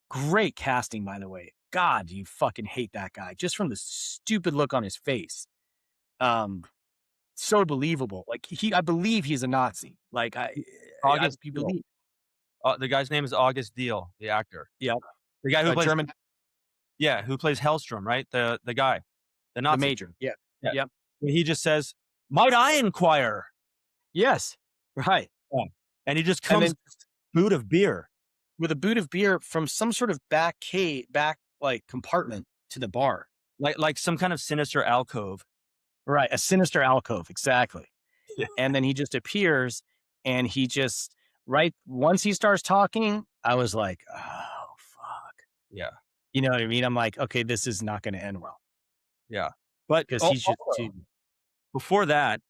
great casting, by the way. God, you fucking hate that guy just from the stupid look on his face. So believable. Like I believe he's a Nazi. Like you believe. The guy's name is August Diehl, the actor. Yeah. The guy who plays German, Yeah, who plays Hellstrom, right? The guy, the the Nazi. major. Yeah. Yeah. Yep. He just says, "Might I inquire?" Yes. Right. And he just And comes then with a boot of beer. with a boot of beer from some sort of back like compartment to the bar. Like some kind of sinister alcove. Right. A sinister alcove. Exactly. Yeah. And then he just appears and he just, right. Once he starts talking, I was like, oh, fuck. Yeah. You know what I mean? I'm like, okay, this is not going to end well. Yeah. But Because he's just too. before that,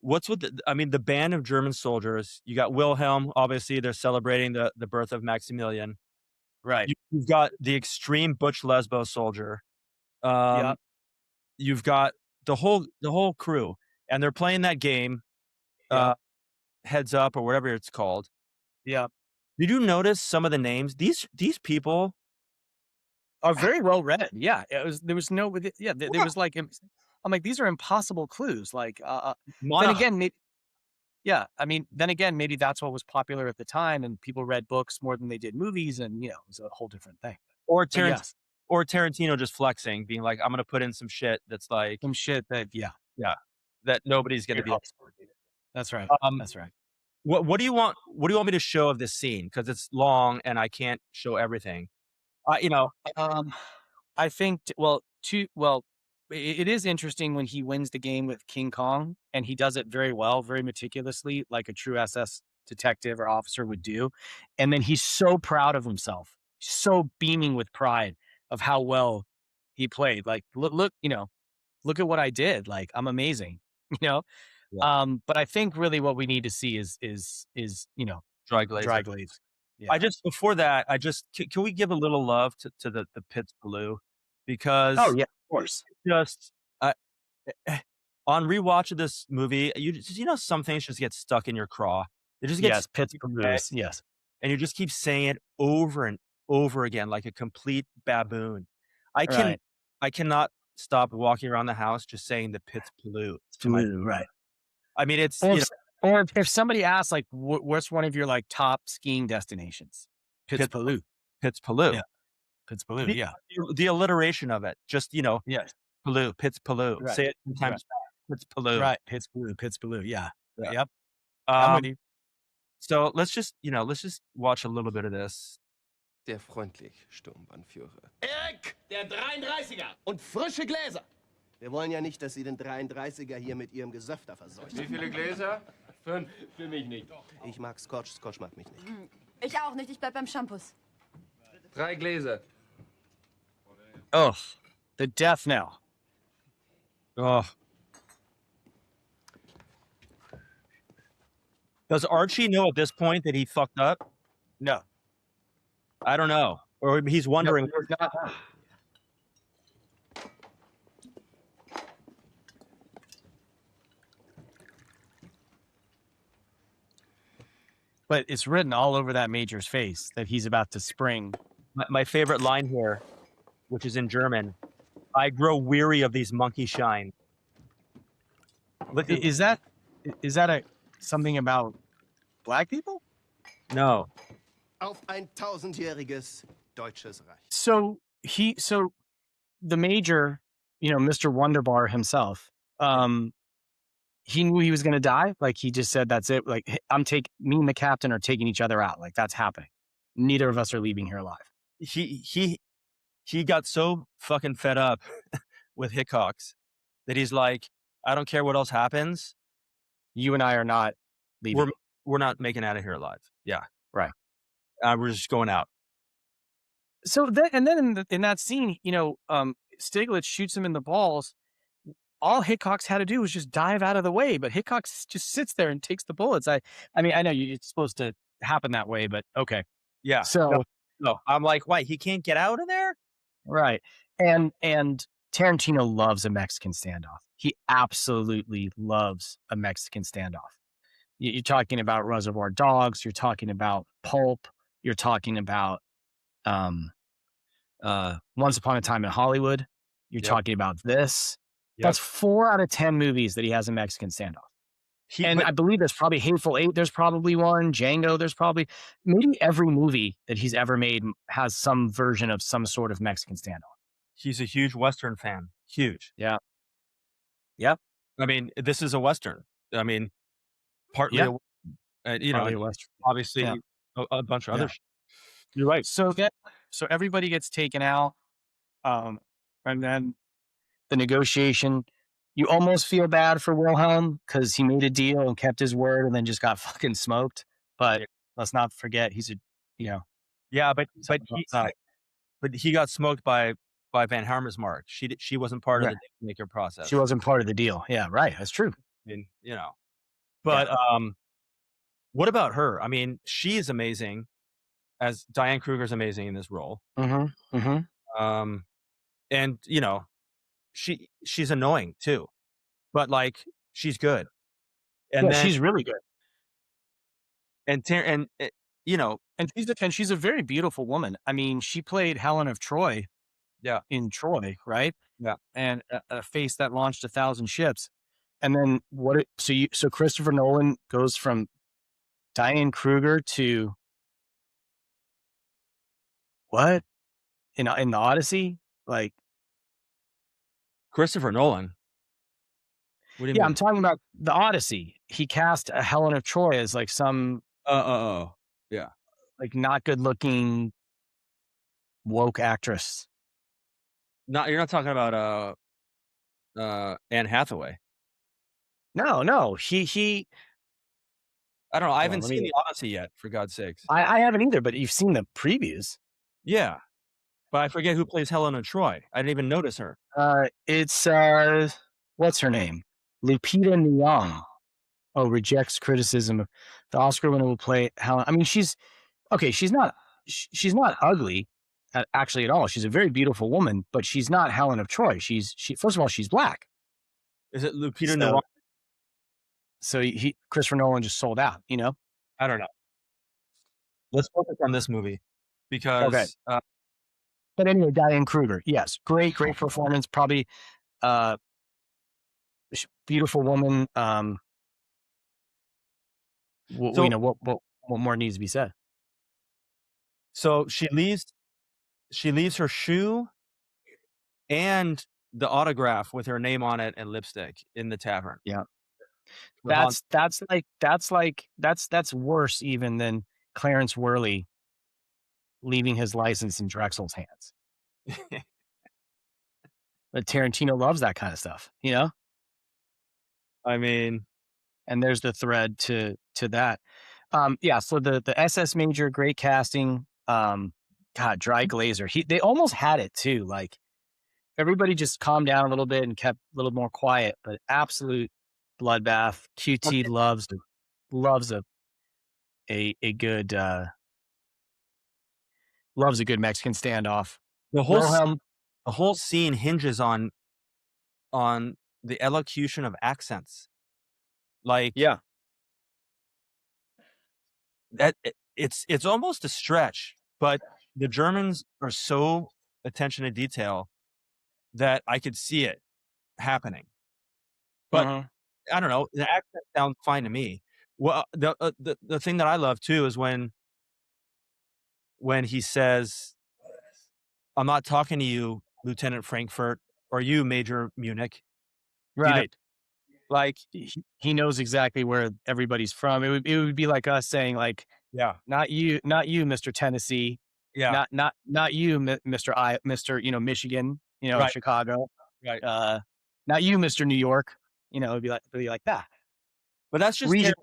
what's with the band of German soldiers? You got Wilhelm, obviously they're celebrating the birth of Maximilian. Right. You've got the extreme Butch Lesbo soldier. Yeah. You've got the whole crew, and they're playing that game, Yeah. Heads Up or whatever it's called. Yeah. Did you notice some of the names? These people Are very well read. Yeah. There was no, yeah. There Yeah. was like, I'm like, these are impossible clues. Like, then Monarch. again, maybe, yeah. I mean, then again, maybe that's what was popular at the time and people read books more than they did movies and, it was a whole different thing. or But yes, Tarantino just flexing, being like, I'm gonna put in some shit that's like, some shit that, yeah. that nobody's gonna be. That's right. Um, That's right. what do you want me to show of this scene? Because it's long and I can't show everything. You know, Um, I think well, it is interesting when he wins the game with King Kong, and he does it very well, very meticulously, like a true SS detective or officer would do. And then he's so proud of himself, so beaming with pride of how well he played. Like, look, look at what I did. Like, I'm amazing. You know. yeah, But I think really what we need to see is dry glazer. dry glaze. I Yeah. just before that, can we give a little love to the Pitts Blue? Oh Because yeah, of course. just, uh, on rewatch of this movie, some things just get stuck in your craw. They just get Yes, stuck in your head, Pittsburgh's. Yes. and you just keep saying it over and over again like a complete baboon. I can Right. I cannot stop walking around the house just saying the Pitts Blue to my Blue, right. I mean, it's, Or if somebody asks, like, what's one of your, like, top skiing destinations? Pitts Pittsburgh. Pitts Blue. Yeah, Pittsburgh, The yeah. the alliteration of it, just, Yes. Paloo, Pitts Paloo. Right, Say it 10 right, times fast. Pitts Paloo. right, Pittsburgh, yeah. Yeah. Yep, I'm with Um, you. so let's just watch a little bit of this. Der freundlich, Sturmbannführer. Erik, der 33er und frische Gläser. Wir wollen ja nicht, dass Sie den 33er hier mit Ihrem Gesöfter verseuchen. Wie viele Gläser? 5. Für mich nicht. Ich mag Scotch, Scotch mag mich nicht. Ich auch nicht, ich bleib beim Shampoos. 3 Gläser. Oh, the death knell. Oh. Does Archie know at this point that he fucked up? No. I don't know. Or he's wondering. No, it's not. But it's written all over that major's face that he's about to spring. My favorite line here, which is in German, I grow weary of these monkey shine. Look at, Is that something about black people? no. Auf ein tausendjähriges deutsches Reich. So the major, Mr. Wonderbar himself, he knew he was going to die. Like, he just said, that's it. Like, me and the captain are taking each other out. Like, that's happening. Neither of us are leaving here alive. He got so fucking fed up with Hickox that he's like, I don't care what else happens. You and I are not leaving. We're not making out of here alive. Yeah. Right. We're just going out. So then in that scene, Stiglitz shoots him in the balls. All Hickox had to do was just dive out of the way, but Hickox just sits there and takes the bullets. I mean, I know it's supposed to happen that way, but okay. Yeah. So No, I'm like, why? He can't get out of there? right. And Tarantino loves a Mexican standoff. He absolutely loves a Mexican standoff. You're talking about Reservoir Dogs, you're talking about Pulp, you're talking about Once Upon a Time in Hollywood, you're Yep. talking about this. Yep. That's 4 out of 10 movies that he has a Mexican standoff. I believe there's probably Hateful Eight. There's probably one. Django. There's probably maybe every movie that he's ever made has some version of some sort of Mexican standoff. He's a huge Western fan. Huge. Yeah. Yep. I mean, this is a Western. I mean, partly, Yeah. a Western. obviously Yeah. a bunch of other Yeah. shit. You're right. So everybody gets taken out, and then the negotiation. You almost feel bad for Wilhelm because he made a deal and kept his word, and then just got fucking smoked. But let's not forget he's Yeah, but he got smoked by Van Hammersmark. She wasn't part of the maker process. she wasn't part of the deal. Yeah, right. That's true. I mean, But what about her? I mean, she is amazing. As Diane Kruger's amazing in this role. Mm-hmm. Mm-hmm. And she's annoying too, but like she's good. And then she's really good. and And she's a very beautiful woman. I mean, she played Helen of Troy. Yeah. In Troy, right? Yeah. And a face that launched 1,000 ships. And then so Christopher Nolan goes from Diane Kruger to what? In the Odyssey? Like, Christopher Nolan. What do you Yeah, mean? I'm talking about the Odyssey. He cast Helen of Troy as like some Oh. Yeah. like not good looking woke actress. You're not talking about, Anne Hathaway. No, he. I don't know, I Hold on, haven't let seen me. The Odyssey yet, for God's sakes. I haven't either, but you've seen the previews. Yeah, but I forget who plays Helen of Troy. I didn't even notice her. It's what's her name? Lupita Nyong. Oh, rejects criticism. The Oscar winner will play Helen. I mean, she's okay. She's not ugly, actually at all. She's a very beautiful woman, but she's not Helen of Troy. She first of all, she's black. Is it Lupita So Nyong'o? he Christopher Nolan just sold out. I don't know. Let's focus on this movie Okay, because, but anyway, Diane Kruger. Yes, great performance. Probably uh, beautiful woman. so What more needs to be said? so she leaves her shoe and the autograph with her name on it and lipstick in the tavern. Yeah. For Han That's worse even than Clarence Worley leaving his license in Drexel's hands. But Tarantino loves that kind of stuff, I mean, and there's the thread to that. Yeah, so the SS Major, great casting. God, Dry Glazer. They almost had it too. Like everybody just calmed down a little bit and kept a little more quiet, but absolute bloodbath. QT okay, loves a good loves a good Mexican standoff. the whole s Wilhelm, the whole scene hinges on the elocution of accents. Like, yeah. it's almost a stretch, but the Germans are so attention to detail that I could see it happening. But Mhm. I don't know, the accent sounds fine to me. Well, the thing that I love too is when he says, "I'm not talking to you, Lieutenant Frankfurt, or you, Major Munich." Do you know, Right. like, He knows exactly where everybody's from. It would be like us saying like, yeah, not you, Mr. Tennessee, yeah, not you, Mr. Michigan, right, Chicago, right. uh, not you, Mr. New York. It'd be like that. But that's just Region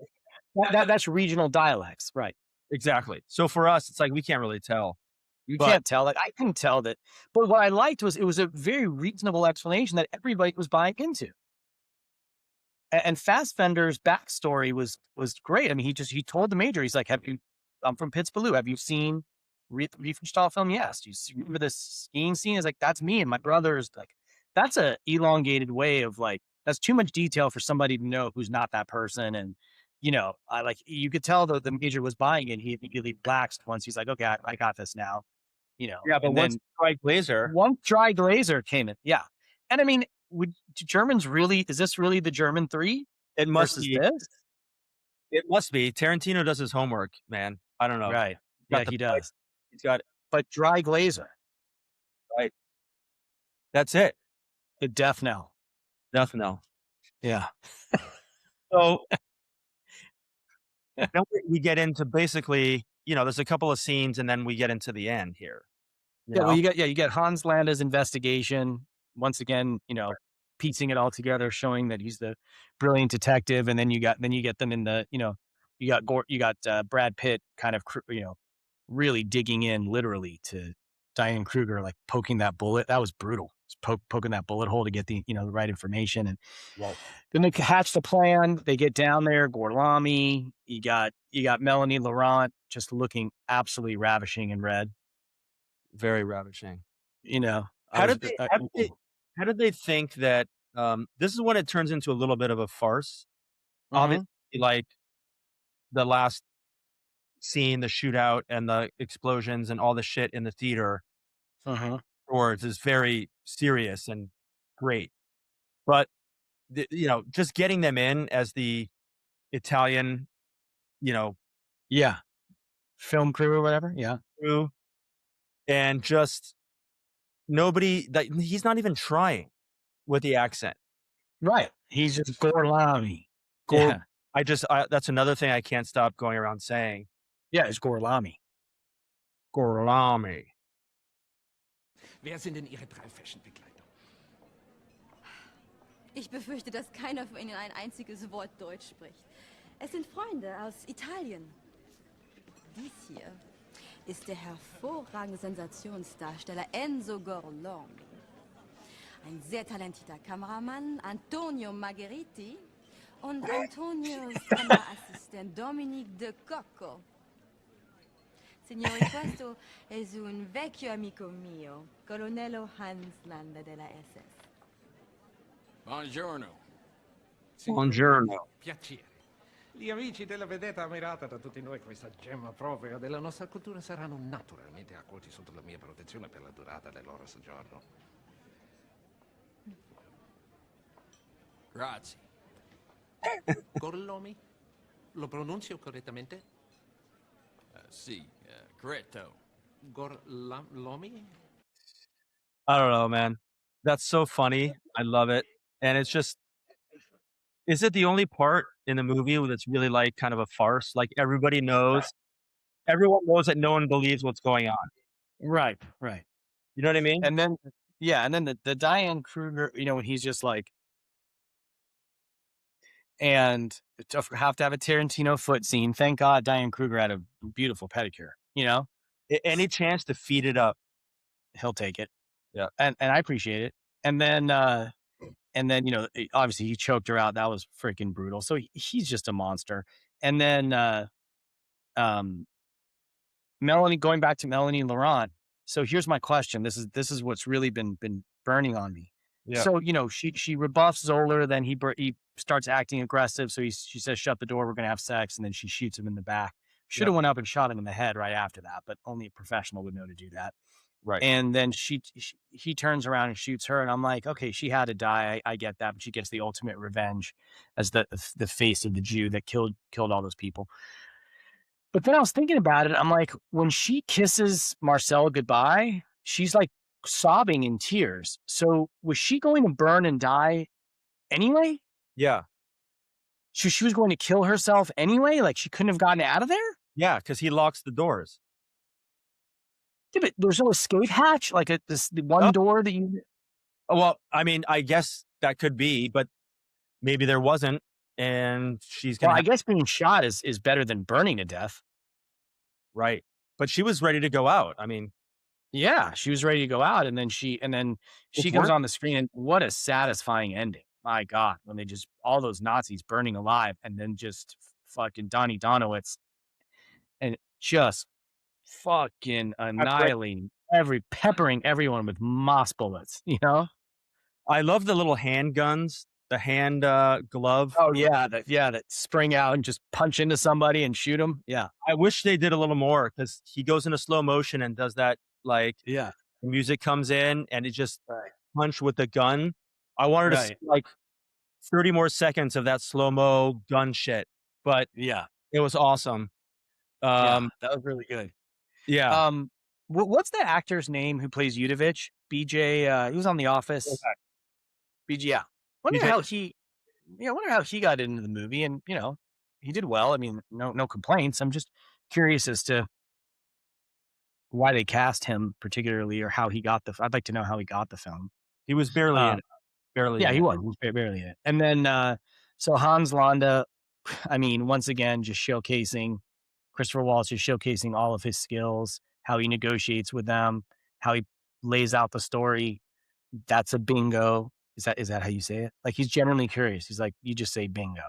that's regional dialects, right? exactly. So for us, it's like we can't really tell. You But can't tell. Like I couldn't tell that. But what I liked was it was a very reasonable explanation that everybody was buying into. And Fassbender's backstory was great. I mean, he told the major, he's like, I'm from Pittsburgh. Have you seen Riefenstahl film? Yes. Do you remember this skiing scene? Is like, that's me and my brother's like, that's a elongated way of like, that's too much detail for somebody to know who's not that person. And, I like, you could tell the major was buying it. He immediately relaxed once he's like, okay, I got this now, yeah, but and once then Dwight Glazer, one Dry Glazer came in. Yeah. And I mean, is this really the German 3 it must versus be this? it must be. Tarantino does his homework, man. I don't know. Right. He's Yeah, got the he play. does. He's got But Dry Glazer, right. That's it. the death knell. Nothing else. Yeah. So then we get into basically, there's a couple of scenes and then we get into the end here, you Yeah, well, know? you get Hans Landa's investigation. Once again, piecing it all together, showing that he's the brilliant detective, and then you get them in the, you got Brad Pitt kind of, really digging in literally to Diane Kruger, like poking that bullet. That was brutal. Just poking that bullet hole to get the right information, and Right. then they hatch the plan. They get down there. Gorlami. You got Melanie Laurent just looking absolutely ravishing in red. Very ravishing. I How was did they how did they how did they think that, this is when it turns into a little bit of a farce. mhm, Obviously, like, the last scene, the shootout and the explosions and all the shit in the theater mhm. afterwards is very serious and great. But, just getting them in as the Italian, you know, Yeah, film crew or whatever. Yeah, crew and just nobody, like, he's not even trying with the accent. Right. He's just Gorlami. Gor Yeah. that's another thing I can't stop going around saying. Yeah, it's Gorlami. Gorlami. Wer sind denn Ihre 3 Fashion-Begleiter? Ich befürchte, dass keiner von Ihnen ein einziges Wort Deutsch spricht. Es sind Freunde aus Italien. Dies hier ist der hervorragende Sensationsdarsteller Enzo Gorlami. Ein sehr talentierter Kameramann, Antonio Margheriti, und Antonios Kameraassistent Dominique De Cocco. Signori, questo è un vecchio amico mio, colonnello Hans Landa della SS. Buongiorno. Buongiorno. Piacere. Gli amici della vedetta ammirata da tutti noi, questa gemma propria della nostra cultura, saranno naturalmente accolti sotto la mia protezione per la durata del loro soggiorno. Grazie. Gorlomi? Lo pronuncio correttamente? Sì, corretto. Gorlomi? I don't know, man. That's so funny. I love it. And it's just is it the only part in the movie that's really, like, kind of a farce? Like, everyone knows that no one believes what's going on. Right. Right. You know what I mean? And then, yeah, and then the Diane Kruger, when he's just like, and to have a Tarantino foot scene. Thank God Diane Kruger had a beautiful pedicure. Any chance to feed it up. He'll take it. Yeah. And I appreciate it. And then, obviously he choked her out. That was freaking brutal. So he's just a monster. And then, Melanie, going back to Melanie Laurent. So here's my question. This is what's really been burning on me. Yeah. So, she rebuffs Zoller, then he starts acting aggressive. So she says, shut the door, we're going to have sex. And then she shoots him in the back. Should have went up and shot him in the head right after that, but only a professional would know to do that. Right. And then he turns around and shoots her. And I'm like, okay, she had to die. I get that. But she gets the ultimate revenge as the face of the Jew that killed all those people. But then I was thinking about it. I'm like, when she kisses Marcel goodbye, she's like sobbing in tears. So was she going to burn and die anyway? Yeah. So she was going to kill herself anyway? Like she couldn't have gotten out of there? Yeah, because he locks the doors. Yeah, but there's no escape hatch? Like the one door that you... Well, I mean, I guess that could be, but maybe there wasn't. And she's going to... Well, I guess being shot is better than burning to death. Right. But she was ready to go out. I mean... Yeah, she was ready to go out, and then she goes on the screen, and what a satisfying ending. My God, when they just, all those Nazis burning alive, and then just fucking Donnie Donowitz, and just fucking annihilating peppering everyone with moss bullets, I love the little handguns, the hand glove. Oh yeah, that spring out and just punch into somebody and shoot them. Yeah. I wish they did a little more, because he goes into slow motion and does that, like, yeah, the music comes in and it just punch with the gun. I wanted to see like 30 more seconds of that slow-mo gun shit, but yeah, it was awesome. That was really good. Yeah. What's the actor's name who plays Yudovich? BJ, he was on The Office. BJ, yeah. I wonder how he got into the movie, and he did well. I mean, no complaints. I'm just curious as to why they cast him particularly, or how he got I'd like to know how he got the film. He was barely in it. Barely. Yeah, in he it. was barely in it. And then, so Hans Landa, I mean, once again, just showcasing Christopher Waltz, just showcasing all of his skills, how he negotiates with them, how he lays out the story. That's a bingo. Is that how you say it? Like, he's genuinely curious. He's like, you just say bingo.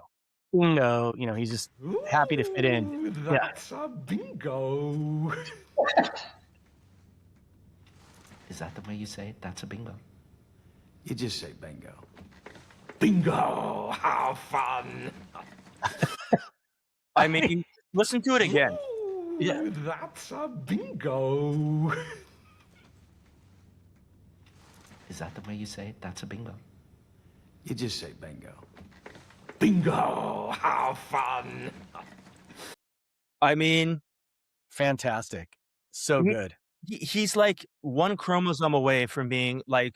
Bingo. He's just happy to fit in. That's a bingo. Is that the way you say it? That's a bingo. You just say bingo. Bingo! How fun! I mean, listen to it again. Yeah, that's a bingo. Is that the way you say it? That's a bingo. You just say bingo. Bingo! How fun! I mean, fantastic. So good. He's like one chromosome away from being like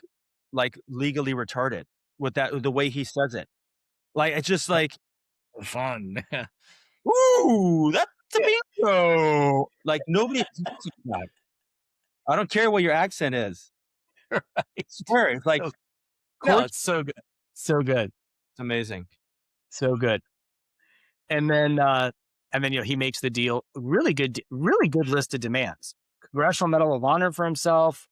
legally retarded. with that the way he says it. Like, it's just like, Fun. "Ooh, that's a bingo!" Like, nobody talks like that. I don't care what your accent is. I swear, it's like, So no, course it's so good. So good. it's amazing. So good. And then, he makes the deal. Really good list of demands. Congressional Medal of Honor for himself,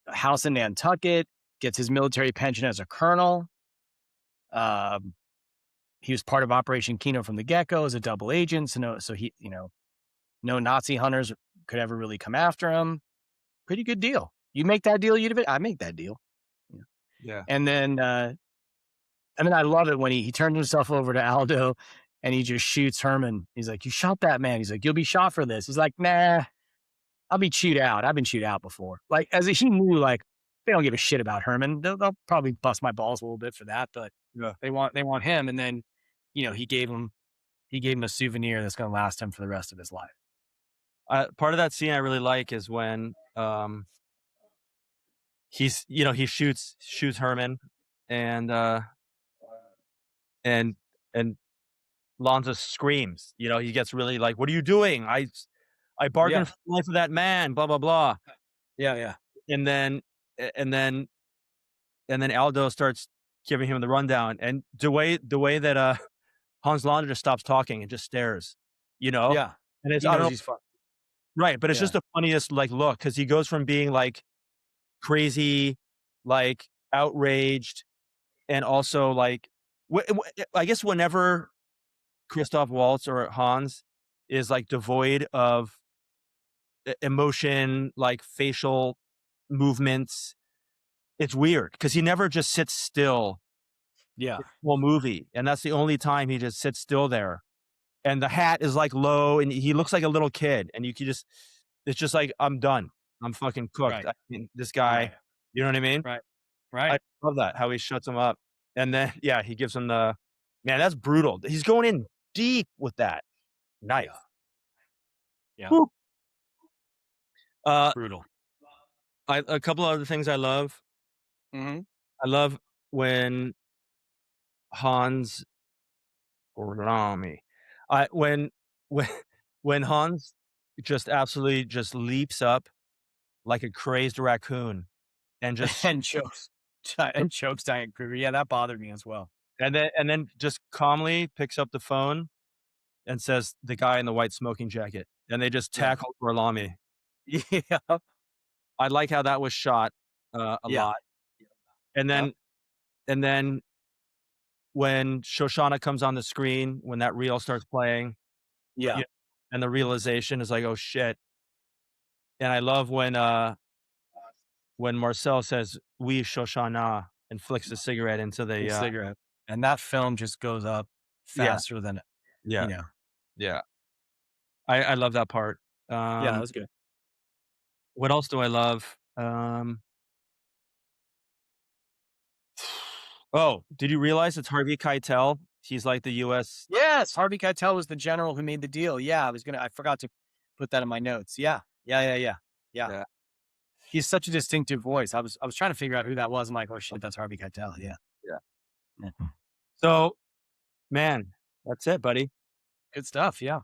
a house in Nantucket, gets his military pension as a colonel. He was part of Operation Kino from the get-go as a double agent. So he, no Nazi hunters could ever really come after him. Pretty good deal. You make that deal, I make that deal. Yeah. Yeah. And then, I love it when he turns himself over to Aldo and he just shoots Herman. He's like, "You shot that man." He's like, "You'll be shot for this." He's like, "Nah, I'll be chewed out. I've been chewed out before." Like, as if he knew, like, they don't give a shit about Herman. They'll probably bust my balls a little bit for that, but Yeah. they want him. And then, he gave him a souvenir that's going to last him for the rest of his life. Part of that scene I really like is when, he shoots Herman and, and Lonzo screams. He gets really like, "What are you doing? I bargained Yeah. for the life of that man, blah, blah, blah." Yeah. Yeah. And then and then and then Aldo starts giving him the rundown, and the way that, Hans Landa just stops talking and just stares, you know? Yeah. And it's He I don't knows know. he's fucked. Right, but it's Yeah. just the funniest, like, look because he goes from being, like, crazy, like, outraged, and also, like, I guess whenever Christoph Waltz or Hans is, like, devoid of emotion, like, facial movements, it's weird because he never just sits still Yeah. the whole movie, and that's the only time he just sits still there, and the hat is, like, low, and he looks like a little kid, and you can just it's just like, "I'm done. I'm fucking cooked. Right. I mean, this guy." Right. You know what I mean? Right. I Right. love that, how he shuts him up, and then yeah, he gives him the man, that's brutal. He's going in deep with that knife. Yeah. Yeah. Woo. Uh, Brutal. a couple of other things I love. Mhm. I love when Hans Rami when when when Hans just absolutely just leaps up like a crazed raccoon and just And chokes Diane Kruger. Yeah, that bothered me as well. and then just calmly picks up the phone and says, "The guy in the white smoking jacket," and they just Yeah. tackle Gorlami. Yeah. I like how that was shot, a Yeah. lot. And Yep. then and then when Shoshana comes on the screen, when that reel starts playing, Yeah. yeah, and the realization is like, "Oh, shit." And I love when Marcel says, "Oui, Shoshana," and flicks a cigarette into And the, cigarette. And that film just goes up yeah, faster than, you yeah, know. yeah. I love that part. Yeah, that was good. What else do I love? Oh, did you realize it's Harvey Keitel? He's like the US. Yes, Harvey Keitel was the general who made the deal. Yeah, I forgot to put that in my notes. Yeah. Yeah, yeah, yeah. Yeah. Yeah, He's such a distinctive voice. I was trying to figure out who that was. I'm like, "Oh, shit, that's Harvey Keitel." Yeah. yeah. Yeah. So, man, that's it, buddy. Good stuff. Yeah.